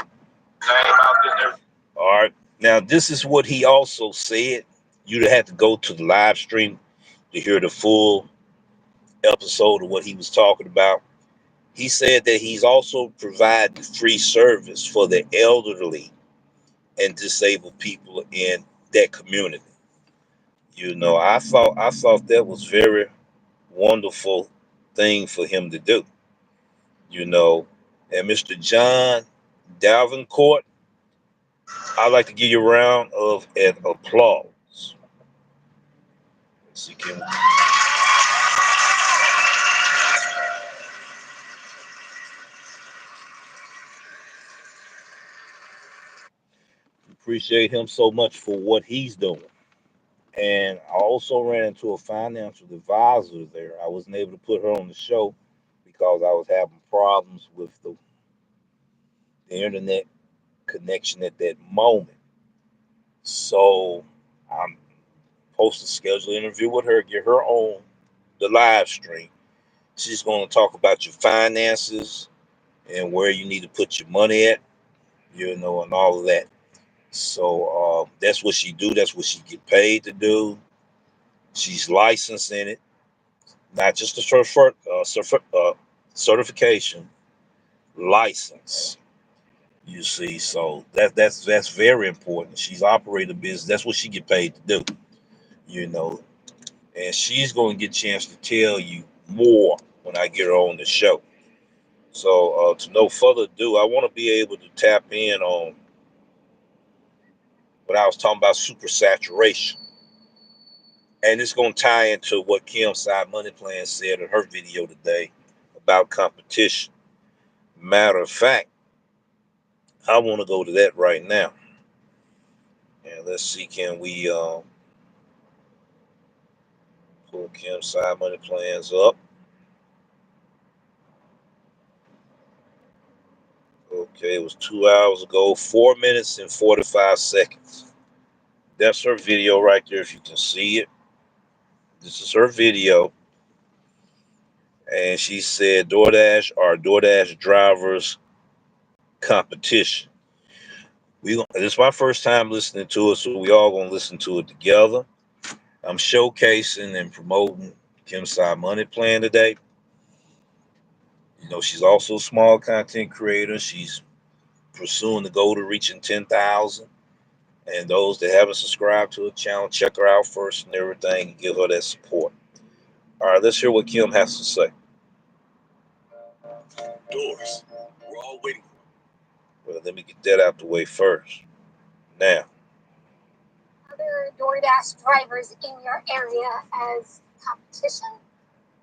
can out there. All right. Now this is what he also said. You'd have to go to the live stream to hear the full episode of what he was talking about. He said that he's also providing free service for the elderly and disabled people in that community. You know, I thought that was very wonderful thing for him to do. You know, and Mr. John Dallencourt, I'd like to give you a round of an applause. Let's see, can we... Appreciate him so much for what he's doing. And I also ran into a financial advisor there. I wasn't able to put her on the show because I was having problems with the internet connection at that moment. So I'm supposed to schedule an interview with her, get her on the live stream. She's going to talk about your finances and where you need to put your money at, you know, and all of that. So that's what she do. That's what she get paid to do. She's licensed in it, not just a certification, license. You see, so that's very important. She's operating a business. That's what she get paid to do, you know. And she's going to get a chance to tell you more when I get her on the show. So to no further ado, I want to be able to tap in on what I was talking about, supersaturation. And it's going to tie into what Kim Side Money Plan said in her video today about competition. Matter of fact, I want to go to that right now. And let's see, can we pull Kim Side Money Plans up? Okay, it was 2 hours ago, 4 minutes and 45 seconds. That's her video right there, if you can see it. This is her video. And she said DoorDash or DoorDash drivers competition. This is my first time listening to it, so we all gonna listen to it together. I'm showcasing and promoting Kim's Side Money Plan today. You know, she's also a small content creator. She's pursuing the goal to reaching 10,000. And those that haven't subscribed to her channel, check her out first and everything and give her that support. All right, let's hear what Kim has to say. Doors. We're all waiting for. Well, let me get that out the way first. Now. Other DoorDash drivers in your area as competition?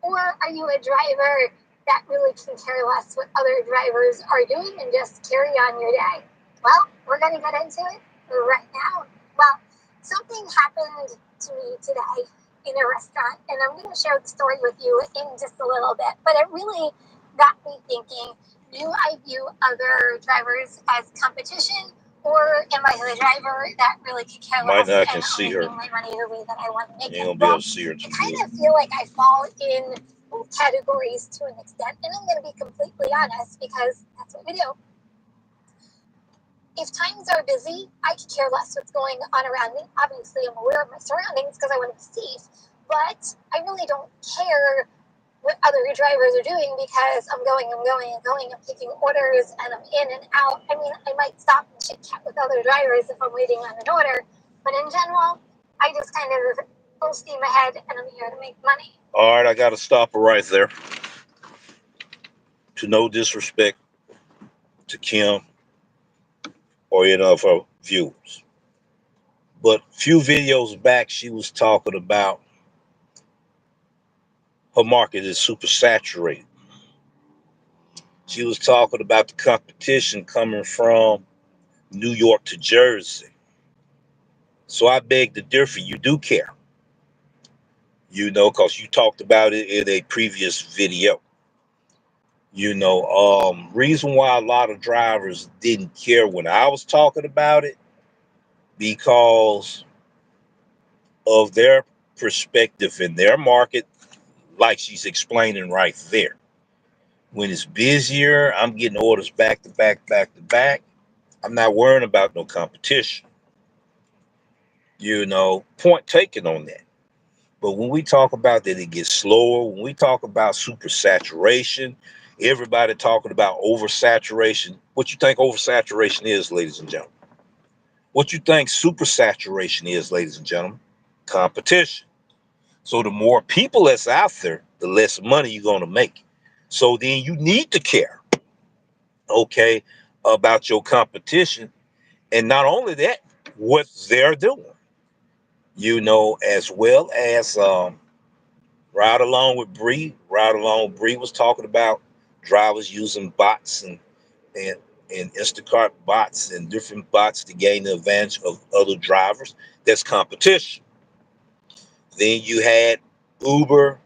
Or are you a driver that really can care less what other drivers are doing and just carry on your day? Well, we're going to get into it right now. Well, something happened to me today in a restaurant, and I'm going to share the story with you in just a little bit, but it really got me thinking, do I view other drivers as competition, or am I the driver that really could care less Might not and see only her. make my money the way that I want to make You ain't it? gonna be able to see her too I kind good. of feel like I fall in both categories to an extent, and I'm going to be completely honest because that's what we do. If times are busy, I could care less what's going on around me. Obviously, I'm aware of my surroundings because I want to be safe, but I really don't care what other drivers are doing because I'm going, I'm taking orders, and I'm in and out. I mean, I might stop and chit chat with other drivers if I'm waiting on an order, but in general, I just kind of full steam ahead, and I'm here to make money. All right, I got to stop her right there. To no disrespect to Kim or any of her viewers, but a few videos back, she was talking about her market is super saturated. She was talking about the competition coming from New York to Jersey. So I beg to differ. You do care, you know, because you talked about it in a previous video. You know, reason why a lot of drivers didn't care when I was talking about it, because of their perspective in their market, like she's explaining right there. When it's busier, I'm getting orders back to back, back to back. I'm not worrying about no competition. You know, point taken on that. But when we talk about that it gets slower, when we talk about supersaturation, everybody talking about oversaturation. What you think oversaturation is, ladies and gentlemen? What you think supersaturation is, ladies and gentlemen? Competition. So the more people that's out there, the less money you're going to make. So then you need to care, okay, about your competition. And not only that, what they're doing, you know, as well as Ride Along with Bree. Ride Along with Bree was talking about drivers using bots and, and Instacart bots and different bots to gain the advantage of other drivers. That's competition. Then you had Uber,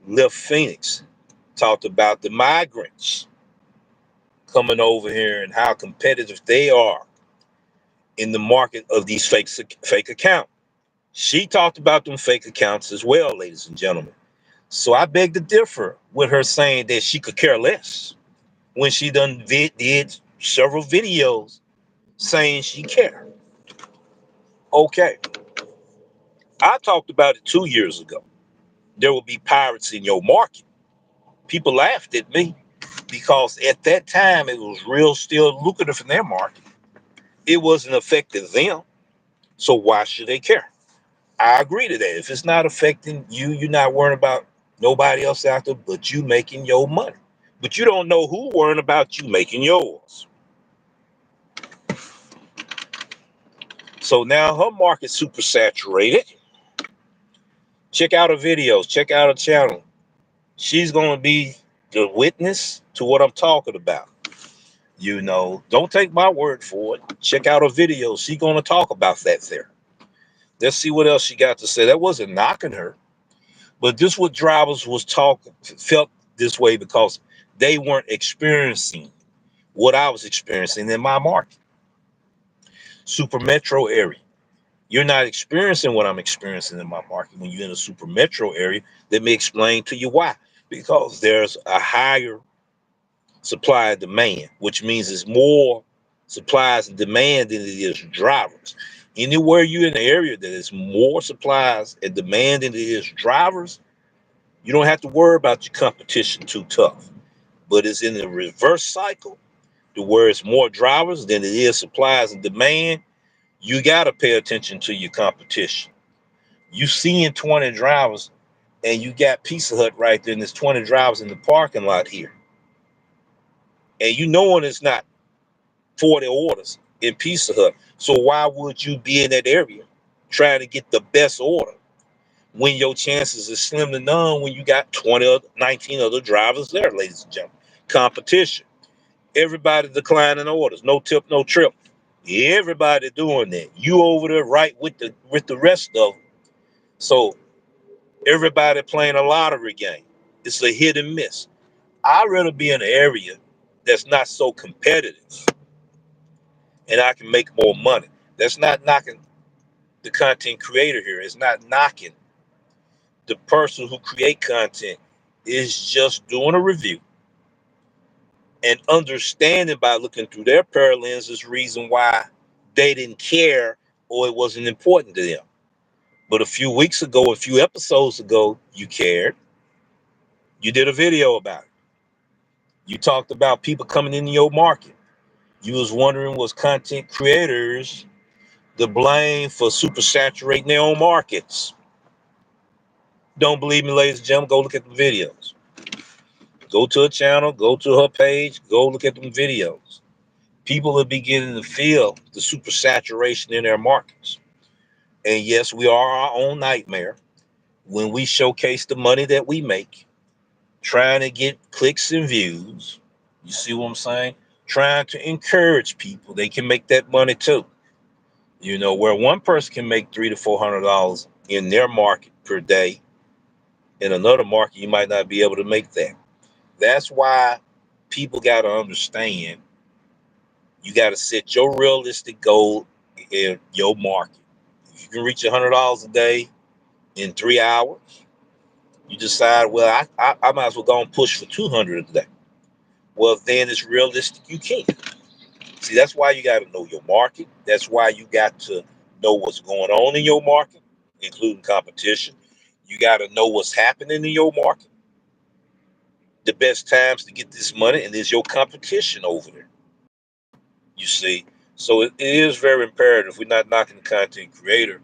Lyft Phoenix, talked about the migrants coming over here and how competitive they are in the market of these fake accounts. She talked about them fake accounts as well, ladies and gentlemen. So I beg to differ with her saying that she could care less when she done did several videos saying she cared. Okay, I talked about it 2 years ago. There will be pirates in your market. People laughed at me because at that time it was real still lucrative in their market. It wasn't affecting them. So why should they care? I agree to that. If it's not affecting you, you're not worrying about nobody else out there but you making your money. But you don't know who worrying about you making yours. So now her market's super saturated. Check out her videos. Check out her channel. She's going to be the witness to what I'm talking about. You know, don't take my word for it. Check out her videos. She's going to talk about that there. Let's see what else she got to say. That wasn't knocking her. But this what drivers felt this way because they weren't experiencing what I was experiencing in my market. Super metro area. You're not experiencing what I'm experiencing in my market when you're in a super metro area. Let me explain to you why. Because there's a higher supply and demand, which means it's more supplies and demand than it is drivers. Anywhere you're in the area that is more supplies and demand than it is drivers, you don't have to worry about your competition too tough. But it's in the reverse cycle to where it's more drivers than it is supplies and demand. You got to pay attention to your competition. You seeing 20 drivers and you got Pizza Hut right there and there's 20 drivers in the parking lot here. And you knowing it's not 40 orders in Pizza Hut. So why would you be in that area trying to get the best order when your chances are slim to none when you got 20 or 19 other drivers there, ladies and gentlemen? Competition. Everybody declining orders. No tip, no trip. Everybody doing that. You over there right with the rest of them. So everybody playing a lottery game. It's a hit and miss. I'd rather be in an area that's not so competitive and I can make more money. That's not knocking the content creator here. It's not knocking the person who create content. Is just doing a review and understanding by looking through their pair of lenses reason why they didn't care or it wasn't important to them. But a few weeks ago, a few episodes ago, you cared. You did a video about it. You talked about people coming into your market. You was wondering, was content creators the blame for supersaturating their own markets? Don't believe me, ladies and gentlemen, go look at the videos. Go to a channel, go to her page, go look at them videos. People are beginning to feel the supersaturation in their markets. And yes, we are our own nightmare when we showcase the money that we make, trying to get clicks and views. You see what I'm saying? Trying to encourage people. They can make that money too. You know, where one person can make $300 to $400 in their market per day, in another market, you might not be able to make that. That's why people got to understand you got to set your realistic goal in your market. If you can reach $100 a day in 3 hours, you decide, well, I might as well go and push for 200 a day. Well, then it's realistic. You can. See, that's why you got to know your market. That's why you got to know what's going on in your market, including competition. You got to know what's happening in your market. The best times to get this money, and there's your competition over there. You see, so it is very imperative. We're not knocking the content creator,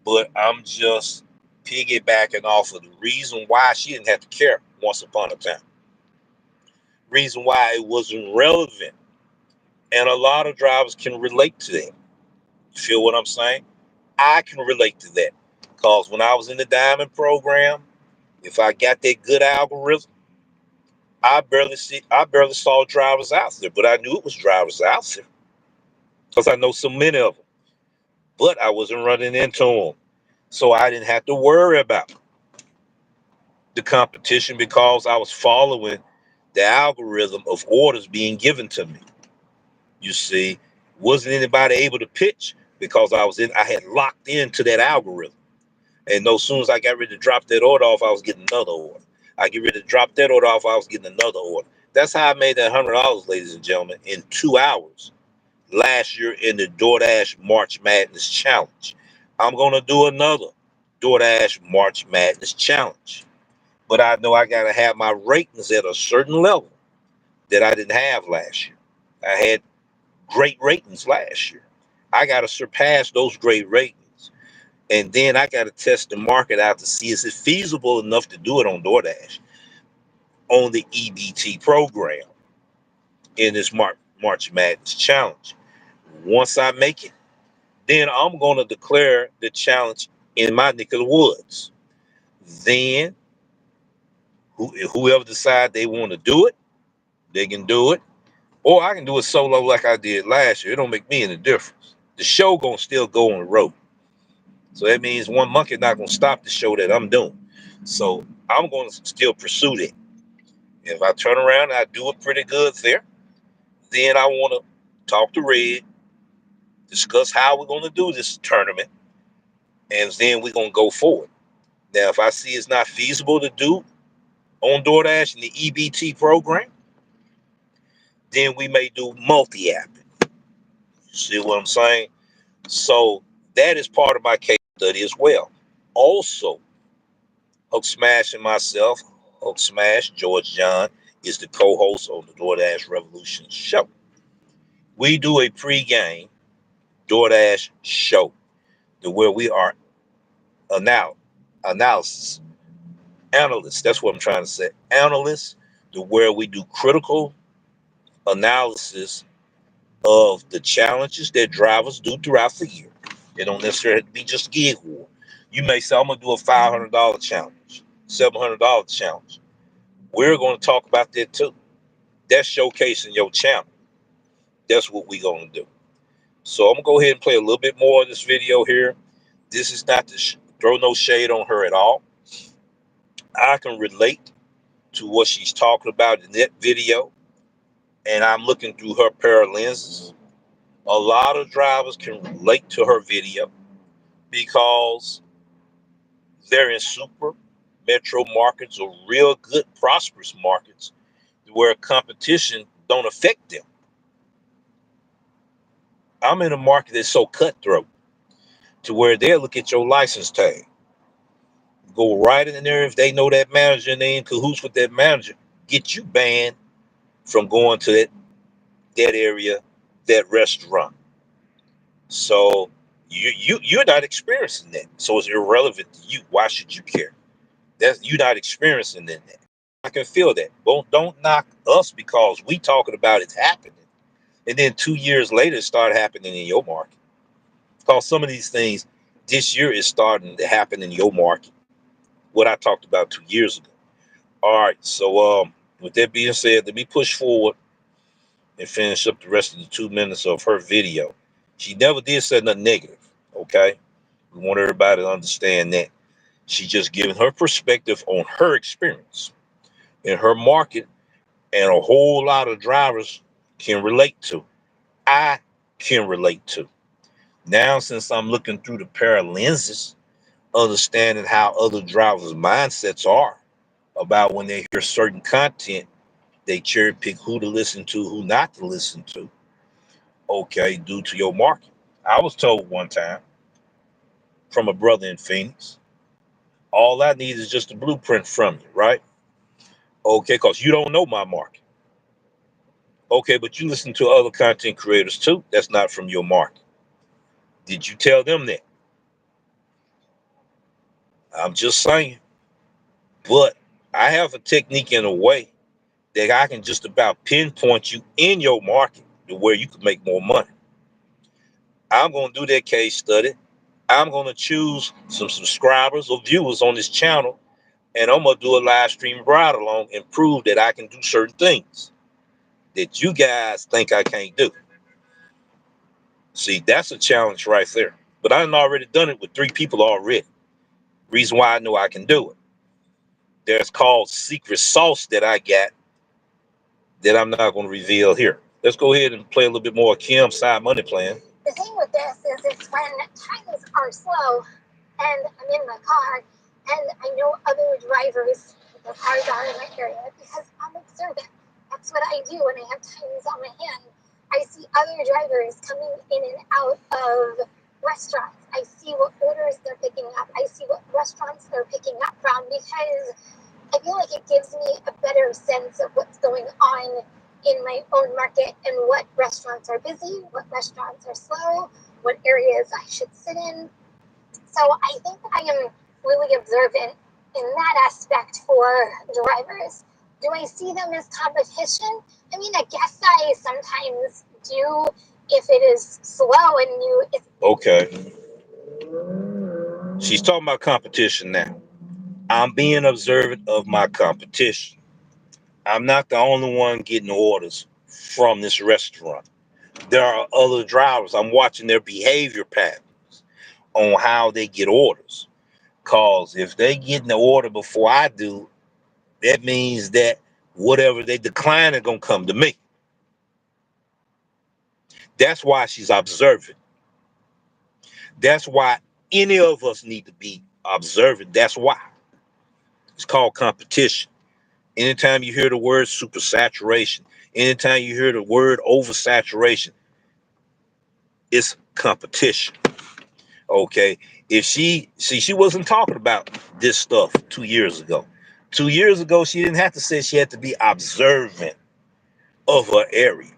but I'm just piggybacking off of the reason why she didn't have to care once upon a time. Reason why it wasn't relevant. And a lot of drivers can relate to that. You feel what I'm saying? I can relate to that. Because when I was in the Diamond program, if I got that good algorithm, I barely saw drivers out there, but I knew it was drivers out there because I know so many of them. But I wasn't running into them. So I didn't have to worry about the competition because I was following the algorithm of orders being given to me. You see, wasn't anybody able to pitch because I had locked into that algorithm. And as soon as I got ready to drop that order off, I was getting another order. I get ready to drop that order off, I was getting another order. That's how I made that $100, ladies and gentlemen, in 2 hours last year in the Doordash March Madness Challenge. I'm gonna do another Doordash March Madness Challenge. But I know I gotta have my ratings at a certain level that I didn't have last year. I had great ratings last year. I gotta surpass those great ratings. And then I gotta test the market out to see is it feasible enough to do it on DoorDash on the EBT program in this March Madness Challenge. Once I make it, then I'm gonna declare the challenge in my neck of the woods. Then whoever decide they want to do it, they can do it. Or I can do it solo like I did last year. It don't make me any difference. The show gonna still go on the road. So that means one monkey not gonna stop the show that I'm doing. So I'm gonna still pursue that. If I turn around and I do it pretty good there, then I wanna talk to Red, discuss how we're gonna do this tournament, and then we're gonna go forward. Now, if I see it's not feasible to do on DoorDash in the EBT program, then we may do multi-app. See what I'm saying? So That is part of my case study as well. Also, Hook Smash and myself, Hook Smash, George John, is the co-host on the DoorDash Revolution show. We do a pre-game DoorDash show where we are analysis analysts. That's what I'm trying to say. Analysts, where we do critical analysis of the challenges that drivers do throughout the year. They don't necessarily have to be just gig war. You may say, I'm going to do a $500 challenge, $700 challenge. We're going to talk about that too. That's showcasing your channel. That's what we're going to do. So I'm going to go ahead and play a little bit more of this video here. This is not to throw no shade on her at all. I can relate to what she's talking about in that video, and I'm looking through her pair of lenses. A lot of drivers can relate to her video because they're in super metro markets or real good prosperous markets where competition don't affect them. I'm in a market that's so cutthroat to where they'll look at your license tag, go right in there. If they know that manager and they in cahoots with that manager, get you banned from going to that area, that restaurant. So you're not experiencing that. So it's irrelevant to you. Why should you care? You're not experiencing that. I can feel that. Don't knock us because we talking about it's happening. And then 2 years later, it started happening in your market. Because some of these things this year is starting to happen in your market. What I talked about 2 years ago. All right. So with that being said, let me push forward and finish up the rest of the 2 minutes of her video. She never did say nothing negative. Okay. We want everybody to understand that. She just giving her perspective on her experience in her market, and a whole lot of drivers can relate to. I can relate to. Now, since I'm looking through the pair of lenses, understanding how other drivers' mindsets are about when they hear certain content, they cherry pick who to listen to, who not to listen to. Okay, due to your market. I was told one time from a brother in Phoenix, all I need is just a blueprint from you, right? Okay, because you don't know my market. Okay, but you listen to other content creators too. That's not from your market. Did you tell them that? I'm just saying. But I have a technique in a way that I can just about pinpoint you in your market to where you can make more money. I'm going to do that case study. I'm going to choose some subscribers or viewers on this channel, and I'm going to do a live stream ride along and prove that I can do certain things that you guys think I can't do. See, that's a challenge right there. But I've already done it with 3 people already. Reason why I know I can do it. There's called secret sauce that I got that I'm not going to reveal here. Let's go ahead and play a little bit more Kim's Side Money Plan. The thing with this is it's when times are slow and I'm in my car and I know other drivers, their cars are in my area because I'm observant. That's what I do when I have times on my hand. I see other drivers coming in and out of restaurants. I see what orders they're picking up. I see what restaurants they're picking up from because I feel like it gives me a better sense of what's going on in my own market and what restaurants are busy, what restaurants are slow, what areas I should sit in. So I think I am really observant in that aspect for drivers. Do I see them as competition? I mean, I guess I sometimes do if it is slow and you... Okay. She's talking about competition now. I'm being observant of my competition. I'm not the only one getting orders from this restaurant. There are other drivers. I'm watching their behavior patterns on how they get orders. Cause if they get the order before I do, that means that whatever they decline is gonna come to me. That's why she's observant. That's why any of us need to be observant. That's why. It's called competition. Anytime you hear the word supersaturation, anytime you hear the word oversaturation, it's competition. Okay. If she wasn't talking about this stuff 2 years ago. 2 years ago, she didn't have to say she had to be observant of her area.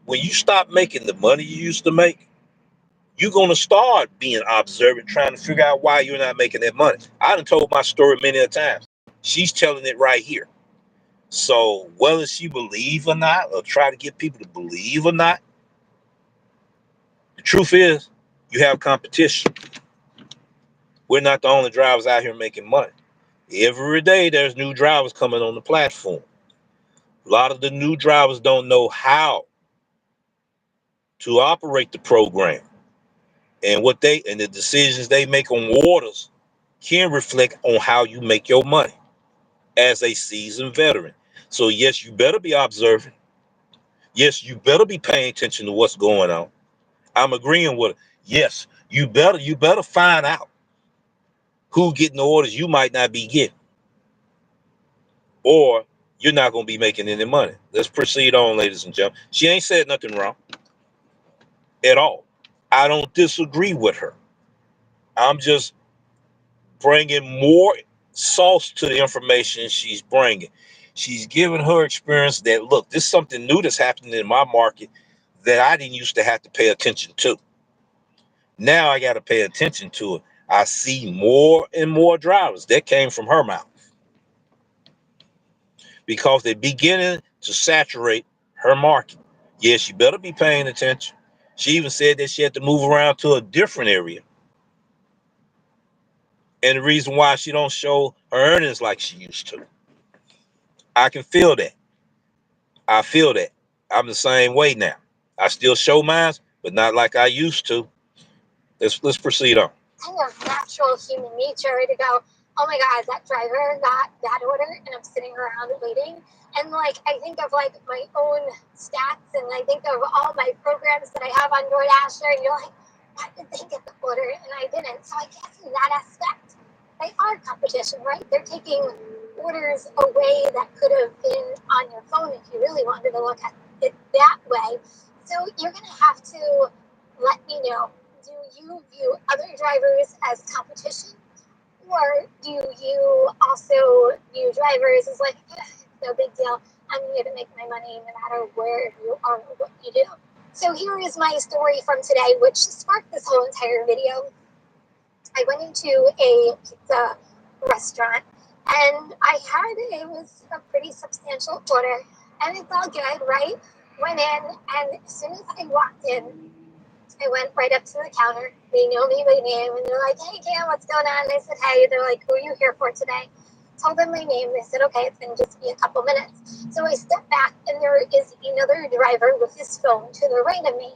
When you stop making the money you used to make, you're gonna start being observant, trying to figure out why you're not making that money. I done told my story many a times. She's telling it right here. So whether she believe or not, or try to get people to believe or not, the truth is you have competition. We're not the only drivers out here making money. Every day there's new drivers coming on the platform. A lot of the new drivers don't know how to operate the program. And the decisions they make on waters can reflect on how you make your money as a seasoned veteran. So yes, you better be observing. Yes, you better be paying attention to what's going on. I'm agreeing with it. Yes, you better find out who getting the orders you might not be getting, or you're not gonna be making any money. Let's proceed on, ladies and gentlemen. She ain't said nothing wrong at all. I don't disagree with her. I'm just bringing more sauce to the information she's bringing. She's giving her experience that, look, this is something new that's happening in my market that I didn't used to have to pay attention to. Now I got to pay attention to it. I see more and more drivers. That came from her mouth because they're beginning to saturate her market. Yes, you better be paying attention. She even said that she had to move around to a different area. And the reason why she don't show her earnings like she used to. I can feel that. I feel that. I'm the same way now. I still show mine, but not like I used to. Let's proceed on. Kind of natural human nature to go, oh my God, that driver got that order, and I'm sitting around waiting. And like, I think of like my own stats, and I think of all my programs that I have on Doordasher, and you're like, why did they get the order and I didn't? So I guess in that aspect, they are competition, right? They're taking orders away that could have been on your phone if you really wanted to look at it that way. So you're going to have to let me know, do you view other drivers as competition? Or do you also view drivers as like, it's no big deal, I'm here to make my money no matter where you are or what you do? So here is my story from today, which sparked this whole entire video. I went into a pizza restaurant and it was a pretty substantial order, and it's all good, right? Went in, and as soon as I walked in, I went right up to the counter. They know me by name, and they're like, hey, Cam, what's going on? I said, hey. They're like, who are you here for today? Told them my name. They said, okay, it's going to just be a couple minutes. So I stepped back, and there is another driver with his phone to the right of me.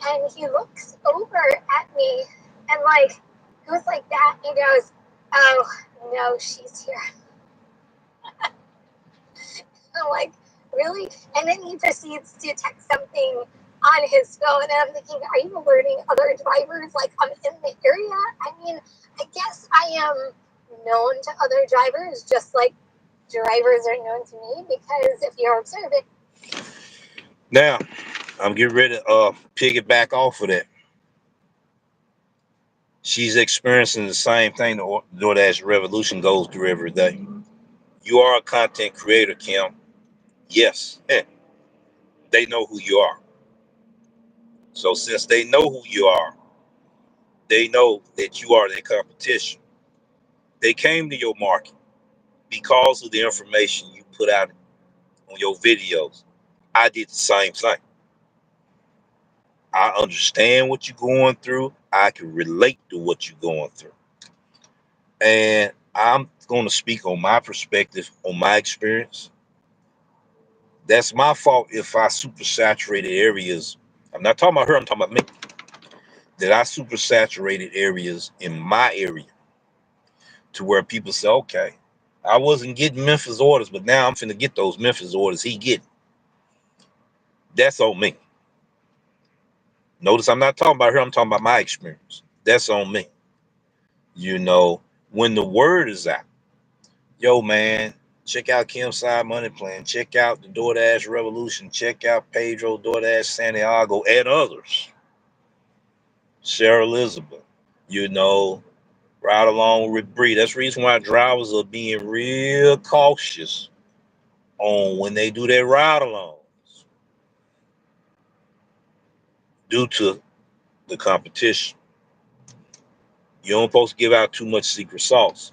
And he looks over at me, and like, goes like that. He goes, oh, no, she's here. I'm like, really? And then he proceeds to text something on his phone, and I'm thinking, are you alerting other drivers like I'm in the area? I mean, I guess I am known to other drivers just like drivers are known to me, because if you're observant. Now, I'm getting ready to piggyback off of that. She's experiencing the same thing the DoorDash revolution goes through every day. You are a content creator, Kim. Yes, they know who you are. So since they know who you are, they know that you are their competition. They came to your market because of the information you put out on your videos. I did the same thing. I understand what you're going through. I can relate to what you're going through. And I'm going to speak on my perspective, on my experience. That's my fault if I supersaturated areas. I'm not talking about her, I'm talking about me. That I supersaturated areas in my area to where people say, okay, I wasn't getting Memphis orders, but now I'm finna get those Memphis orders he getting. That's on me. Notice I'm not talking about her, I'm talking about my experience. That's on me. You know, when the word is out, yo, man, check out Kim's Side Money Plan. Check out the DoorDash Revolution. Check out Pedro, DoorDash Santiago, and others. Sarah Elizabeth, you know, right along with Bree. That's the reason why drivers are being real cautious on when they do their ride alongs due to the competition. You don't supposed to give out too much secret sauce.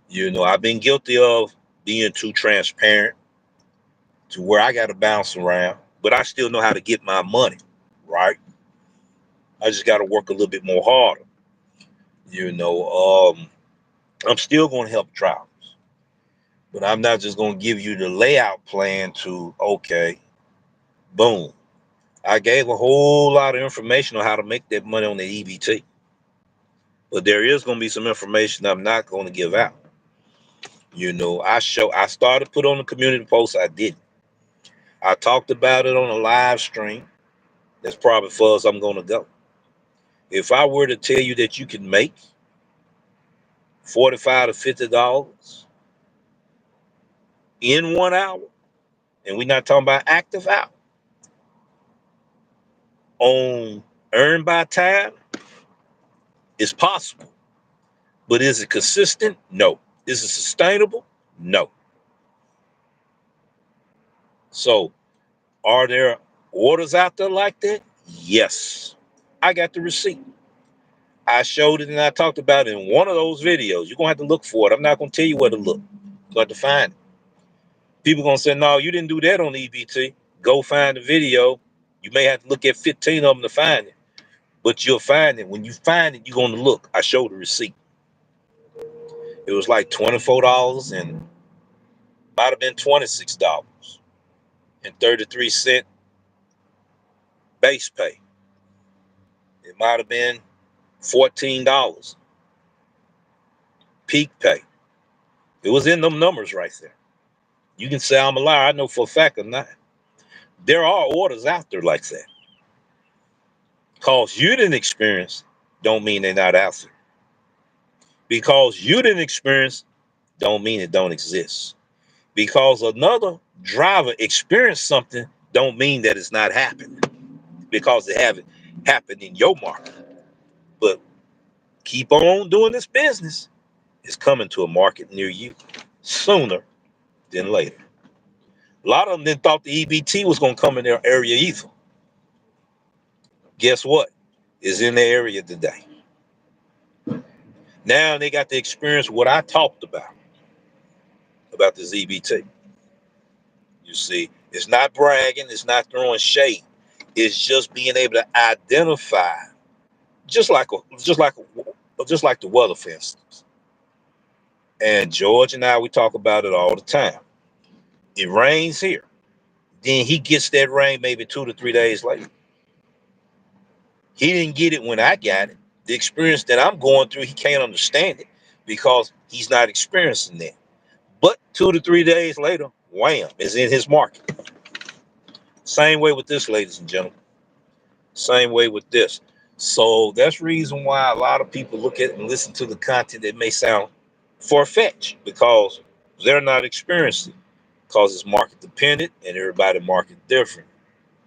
You know, I've been guilty of being too transparent to where I got to bounce around, but I still know how to get my money, right? I just got to work a little bit more harder. You know, I'm still going to help drivers, but I'm not just going to give you the layout plan to, okay, boom. I gave a whole lot of information on how to make that money on the EBT, but there is going to be some information I'm not going to give out. You know, I started put on the community post. I didn't. I talked about it on a live stream. That's probably far as I'm going to go. If I were to tell you that you can make $45 to $50 in 1 hour, and we're not talking about active hour, on earned by time, it's possible. But is it consistent? No. Is it sustainable? No. So are there orders out there like that? Yes. I got the receipt. I showed it and I talked about it in one of those videos. You're going to have to look for it. I'm not going to tell you where to look. You have to find it. People going to say, no, you didn't do that on EBT. Go find the video. You may have to look at 15 of them to find it, but you'll find it. When you find it, you're going to look. I showed the receipt. It was like $24 and might have been $26 and 33 cents base pay. It might have been $14 peak pay. It was in them numbers right there. You can say I'm a liar. I know for a fact I'm not. There are orders out there like that. Because you didn't experience don't mean they're not out there. Because you didn't experience don't mean it don't exist. Because another driver experienced something don't mean that it's not happening. Because it haven't happened in your market. But keep on doing this business. It's coming to a market near you sooner than later. A lot of them didn't thought the EBT was going to come in their area either. Guess what? It's in their area today. Now they got to experience what I talked about this EBT. You see, it's not bragging, it's not throwing shade. It's just being able to identify, just like the weather, for instance. And George and I, we talk about it all the time. It rains here. Then he gets that rain maybe 2 to 3 days later. He didn't get it when I got it. The experience that I'm going through, he can't understand it because he's not experiencing that. But 2 to 3 days later, wham, it's in his market. Same way with this, ladies and gentlemen. Same way with this. So that's the reason why a lot of people look at and listen to the content that may sound far-fetched because they're not experiencing it. Because it's market dependent and everybody market different.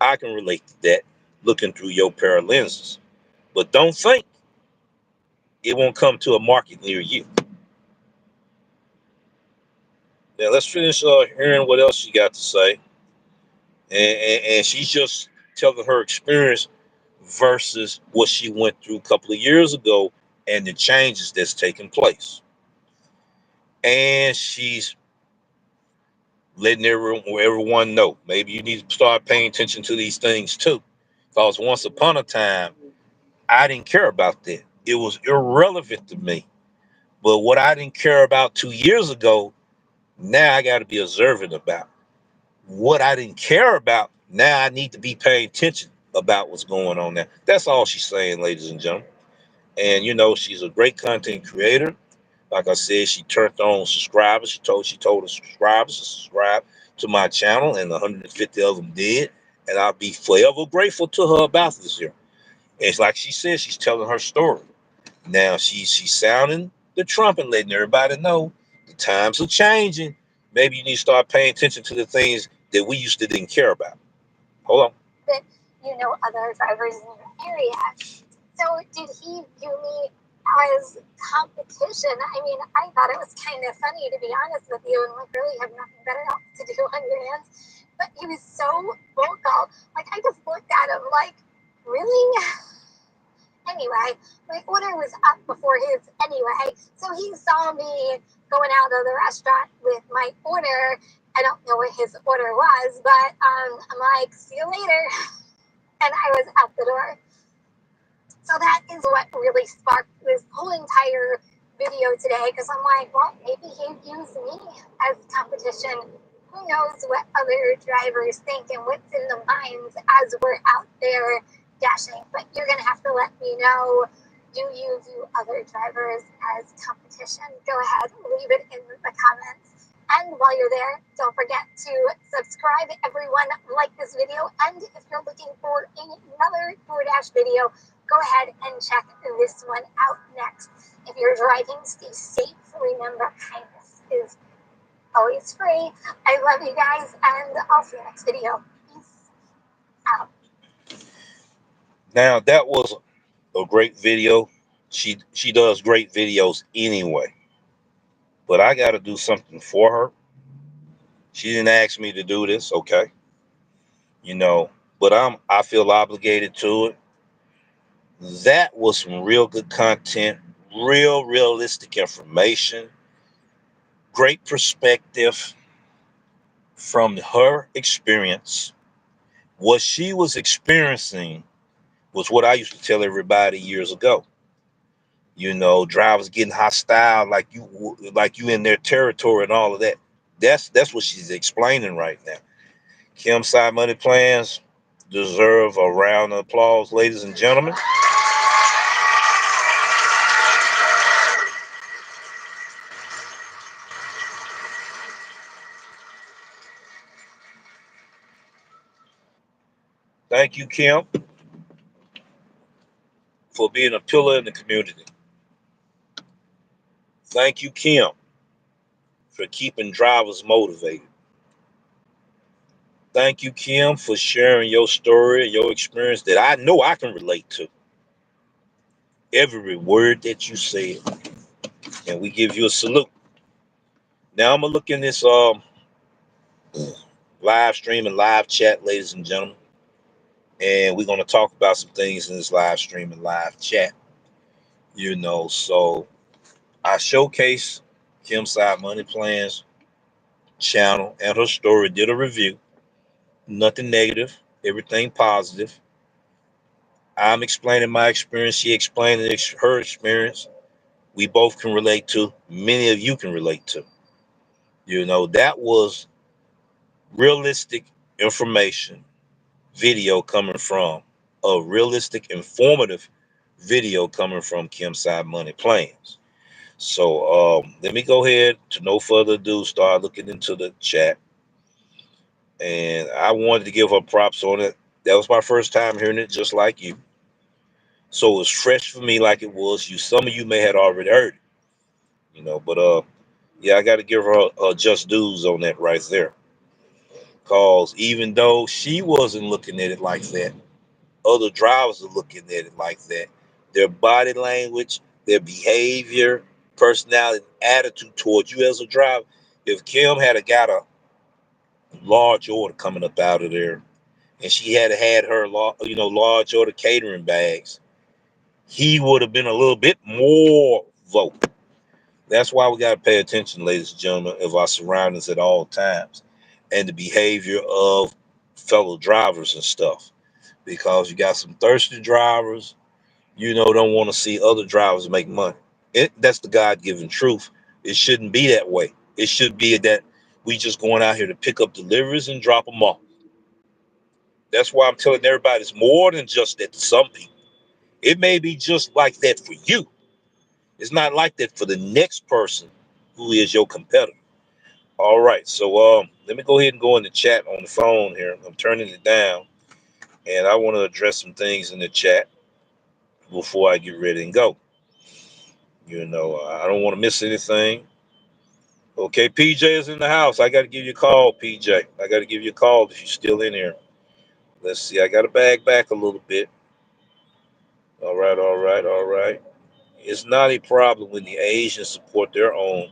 I can relate to that looking through your pair of lenses. But don't think it won't come to a market near you. Now let's finish hearing what else she got to say. And she's just telling her experience versus what she went through a couple of years ago and the changes that's taking place. And she's letting everyone know. Maybe you need to start paying attention to these things too. Because once upon a time, I didn't care about that. It was irrelevant to me. But what I didn't care about 2 years ago, now I got to be observant about. What I didn't care about, now I need to be paying attention about what's going on there. That's all she's saying, ladies and gentlemen. And you know, she's a great content creator. Like I said, she turned on subscribers. She told her subscribers to subscribe to my channel, and 150 of them did. And I'll be forever grateful to her about this here. And it's like she said, she's telling her story. Now she's sounding the trumpet, letting everybody know the times are changing. Maybe you need to start paying attention to the things that we used to didn't care about. Hold on. That you know other drivers in your area. So did he view me as competition? I mean, I thought it was kind of funny, to be honest with you, and like really have nothing better else to do on your hands. But he was so vocal. Like, I just looked at him like, really? Anyway, my order was up before his anyway, so he saw me going out of the restaurant with my order. I don't know what his order was, but I'm like, see you later. And I was out the door. So that is what really sparked this whole entire video today, because I'm like, well, maybe he views me as competition. Who knows what other drivers think and what's in the minds as we're out there dashing. But you're going to have to let me know, do you view other drivers as competition? Go ahead, leave it in the comments. And while you're there, don't forget to subscribe, everyone, like this video. And if you're looking for another DoorDash video, go ahead and check this one out next. If you're driving, stay safe. Remember, kindness is always free. I love you guys, and I'll see you next video. Peace out. Now that was a great video. She does great videos anyway. But I got to do something for her. She didn't ask me to do this, okay? But I feel obligated to it. That was some real good content, real realistic information, great perspective from her experience. What she was experiencing was what I used to tell everybody years ago. Drivers getting hostile, like you in their territory and all of that. That's what she's explaining right now. Kim Side Money Plans deserve a round of applause, ladies and gentlemen. Thank you, Kim, for being a pillar in the community. Thank you, Kim, for keeping drivers motivated. Thank you, Kim, for sharing your story and your experience that I know I can relate to. Every word that you said, and we give you a salute. Now I'm gonna look in this live stream and live chat, ladies and gentlemen, and we're gonna talk about some things in this live stream and live chat. So I showcase Kim Side Money Plans channel and her story, did a review. Nothing negative, everything positive. I'm explaining my experience. She explained her experience. We both can relate to. Many of you can relate to. That was realistic information video coming from a realistic, informative video coming from Kim Side Money Plans. So let me go ahead, to no further ado, start looking into the chat. And I wanted to give her props on it. That was my first time hearing it, just like you. So it was fresh for me, like it was you. Some of you may have already heard it, but yeah, I got to give her just dues on that right there. Cause even though she wasn't looking at it like that, other drivers are looking at it like that. Their body language, their behavior, personality, attitude towards you as a driver. If Kim had got a large order coming up out of there, and she had her large order catering bags, he would have been a little bit more vocal. That's why we got to pay attention, ladies and gentlemen, of our surroundings at all times and the behavior of fellow drivers and stuff. Because you got some thirsty drivers, don't want to see other drivers make money. That's the God-given truth. It shouldn't be that way. It should be that we just going out here to pick up deliveries and drop them off. That's why I'm telling everybody it's more than just that to some people. It may be just like that for you. It's not like that for the next person who is your competitor. All right, so let me go ahead and go in the chat on the phone here. I'm turning it down, and I want to address some things in the chat before I get ready and go. I don't want to miss anything. Okay, PJ is in the house. I got to give you a call, PJ. I got to give you a call if you're still in here. Let's see. I got to bag back a little bit. All right, all right, all right. It's not a problem when the Asians support their own,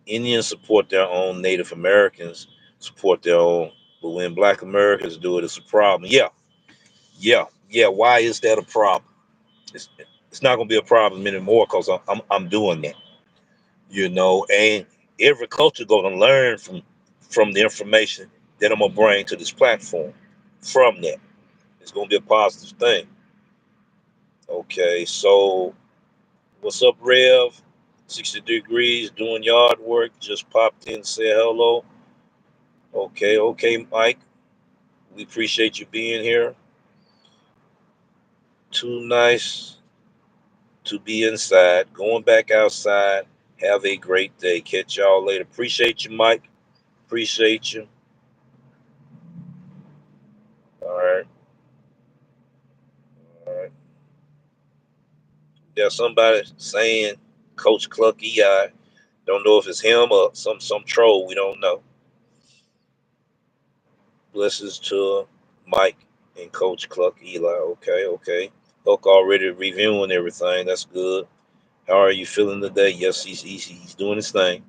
Indians support their own, Native Americans support their own. But when Black Americans do it, it's a problem. Yeah, yeah, yeah. Why is that a problem? It's, it's not gonna be a problem anymore because I'm doing that. And every culture gonna learn from the information that I'm gonna bring to this platform. From that, it's gonna be a positive thing. Okay, so what's up, Rev? 60 degrees, doing yard work. Just popped in, say hello. Okay, okay, Mike. We appreciate you being here. Too nice to be inside. Going back outside. Have a great day. Catch y'all later. Appreciate you, Mike. Appreciate you. All right. All right. There's somebody saying Coach Cluck EI. Don't know if it's him or some troll. We don't know. Blessings to Mike and Coach Cluck Eli. Okay, okay. Hook already reviewing everything. That's good. How are you feeling today? Yes, he's doing his thing.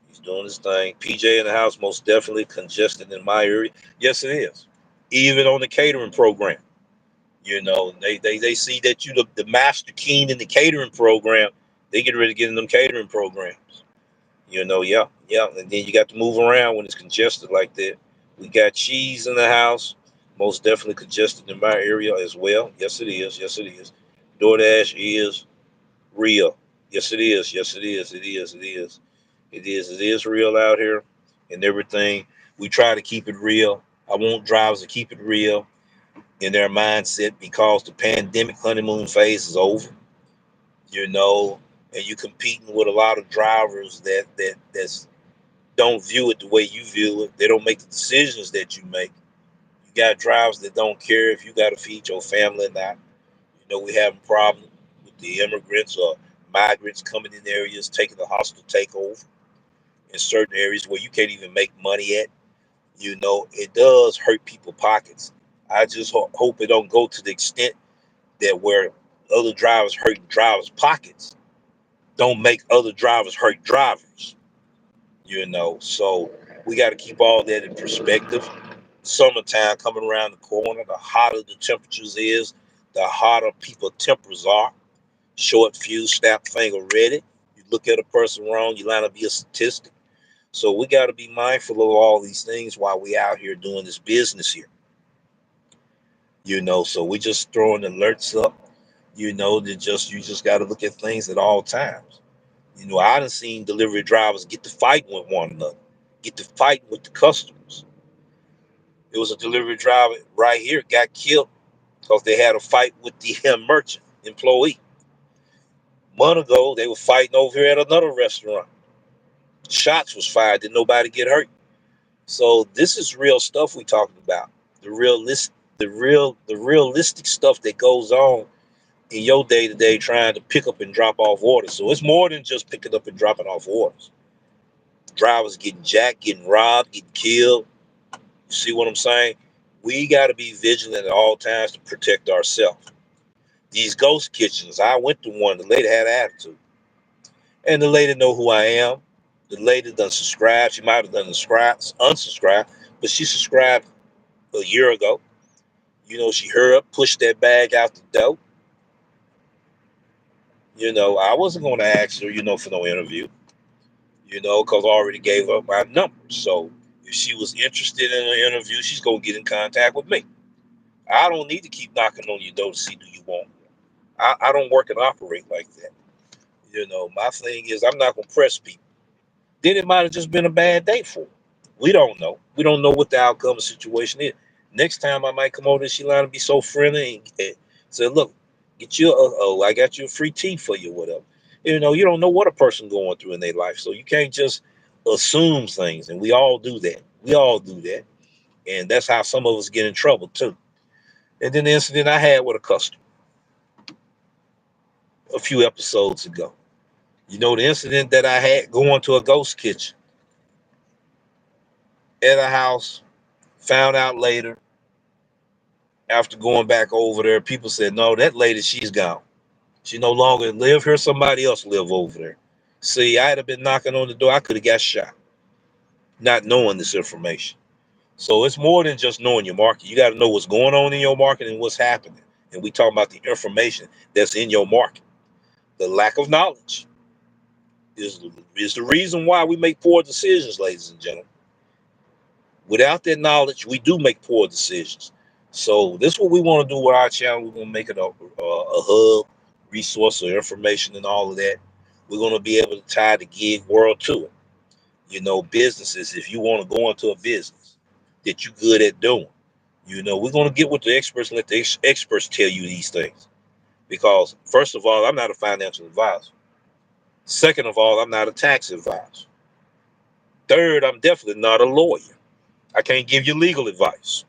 He's doing his thing. PJ in the house, most definitely congested in my area. Yes, it is. Even on the catering program. They see that you the master keen in the catering program. They get ready to get in them catering programs. Yeah, yeah. And then you got to move around when it's congested like that. We got cheese in the house. Most definitely congested in my area as well. Yes, it is. Yes, it is. DoorDash is real. Yes, it is. Yes, it is. It is. It is. It is. It is real out here and everything. We try to keep it real. I want drivers to keep it real in their mindset because the pandemic honeymoon phase is over, and you're competing with a lot of drivers that's don't view it the way you view it. They don't make the decisions that you make. You got drivers that don't care if you got to feed your family or not. We have a problem with the immigrants or migrants coming in areas, taking the hostile takeover in certain areas where you can't even make money at. It does hurt people's pockets. I just hope it don't go to the extent that where other drivers hurt drivers' pockets don't make other drivers hurt drivers. So we got to keep all that in perspective. Summertime coming around the corner, the hotter the temperatures is, the hotter people tempers are. Short fuse, snap finger ready. You look at a person wrong, you line up be a statistic. So we got to be mindful of all these things while we out here doing this business here. So we just throwing alerts up. You just got to look at things at all times. I done seen delivery drivers get to fighting with one another, get to fighting with the customers. It was a delivery driver right here got killed because they had a fight with the merchant employee. A month ago, they were fighting over here at another restaurant. Shots was fired, did nobody get hurt? So this is real stuff we talking about. The realistic stuff that goes on in your day to day trying to pick up and drop off orders. So it's more than just picking up and dropping off orders. Drivers getting jacked, getting robbed, getting killed. You see what I'm saying? We got to be vigilant at all times to protect ourselves. These ghost kitchens, I went to one. The lady had an attitude, and the lady know who I am. The lady done subscribed. She might have done unsubscribed, but she subscribed a year ago. She hurried up, pushed that bag out the door. I wasn't going to ask her, for no interview, because I already gave her my number. So if she was interested in an interview, she's going to get in contact with me. I don't need to keep knocking on your door to see do you want. I don't work and operate like that. My thing is I'm not going to press people. Then it might have just been a bad day for her. We don't know. We don't know what the outcome of the situation is. Next time I might come over to Sheila and be so friendly and say, look, get you I got you a free tea for you, whatever. You don't know what a person going through in their life. So you can't just assume things. And we all do that. We all do that. And that's how some of us get in trouble too. And then the incident I had with a customer a few episodes ago. The incident that I had going to a ghost kitchen at a house, found out later After going back over there, people said, no, that lady, she's gone. She no longer live here. Somebody else live over there. See, I'd have been knocking on the door. I could have got shot, not knowing this information. So it's more than just knowing your market. You got to know what's going on in your market and what's happening. And we talk about the information that's in your market. The lack of knowledge is the reason why we make poor decisions, ladies and gentlemen. Without that knowledge, we do make poor decisions. So this is what we want to do with our channel. We're going to make it a hub, resource of information and all of that. We're going to be able to tie the gig world to it. You know, businesses, if you want to go into a business that you're good at doing, you know, we're going to get with the experts and let the experts tell you these things. Because, first of all, I'm not a financial advisor. Second of all, I'm not a tax advisor. Third, I'm definitely not a lawyer. I can't give you legal advice.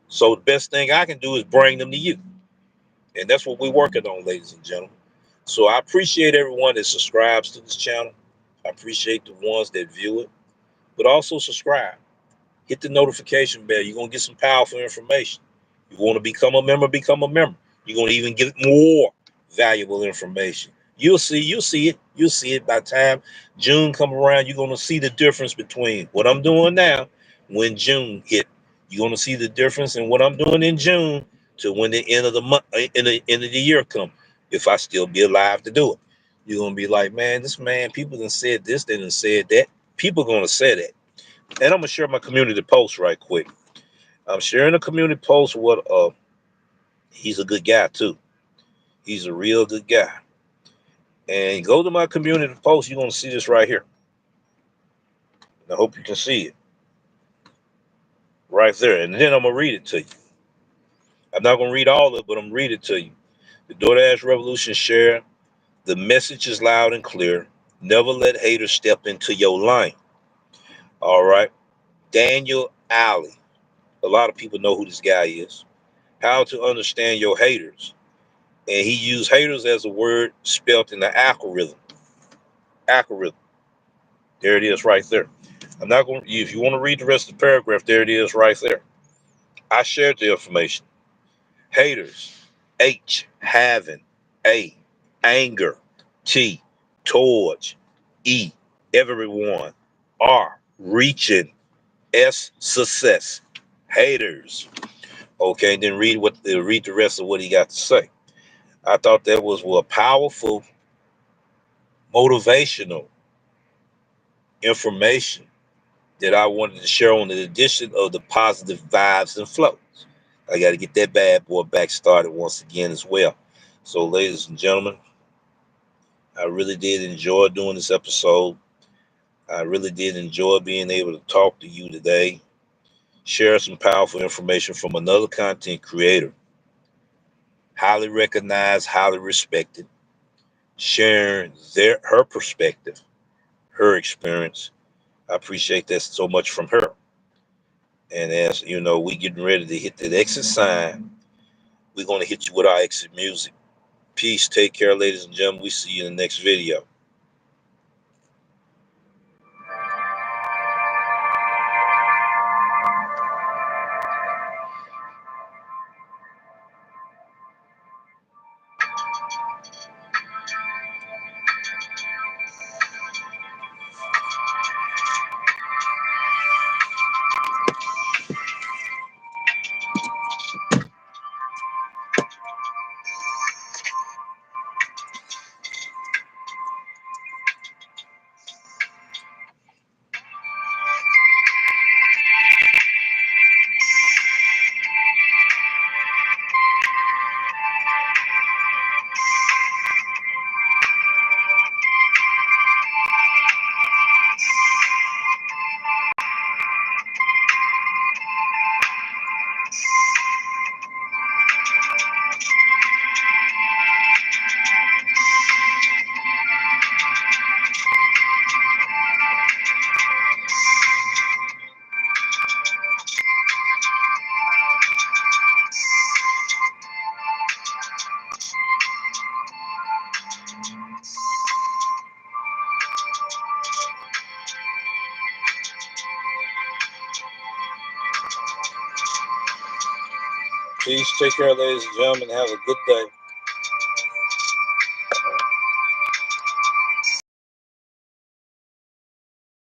So the best thing I can do is bring them to you. And that's what we're working on, ladies and gentlemen. So I appreciate everyone that subscribes to this channel. I appreciate the ones that view it, but also subscribe. Hit the notification bell. You're going to get some powerful information. You want to become a member, become a member. You're going to even get more valuable information. You'll see it. You'll see it by the time June come around. You're going to see the difference between what I'm doing now when June hit. You're going to see the difference in what I'm doing in June to when the end of the month, in the end of the year come, if I still be alive to do it. You're going to be like, man, this man, people done said this, they done said that. People going to say that. And I'm gonna share my community post right quick. I'm sharing a community post with he's a good guy too. He's a real good guy. And go to my community post, you're gonna see this right here. And I hope you can see it right there. And then I'm gonna read it to you. I'm not gonna read all of it, but I'm gonna read it to you. The Doordash Revolution share. The message is loud and clear. Never let haters step into your lane. All right. Daniel Alley. A lot of people know who this guy is. How to understand your haters. And he used haters as a word spelt in the algorithm. Algorithm. There it is right there. I'm not going to, if you want to read the rest of the paragraph, there it is right there. I shared the information. Haters. H. Having. A. Anger. T. Towards. E. Everyone. R. Reaching. S. Success. Haters. Okay, and then read the rest of what he got to say. I thought that was a powerful, motivational information that I wanted to share on the addition of the positive vibes and flows. I got to get that bad boy back started once again as well. So, ladies and gentlemen, I really did enjoy doing this episode. I really did enjoy being able to talk to you today, share some powerful information from another content creator, highly recognized, highly respected, sharing her perspective, her experience. I appreciate that so much from her. And as you know, we getting ready to hit that exit sign. We're going to hit you with our exit music. Peace. Take care, ladies and gentlemen. We see you in the next video. Peace. Take care, ladies and gentlemen. Have a good day.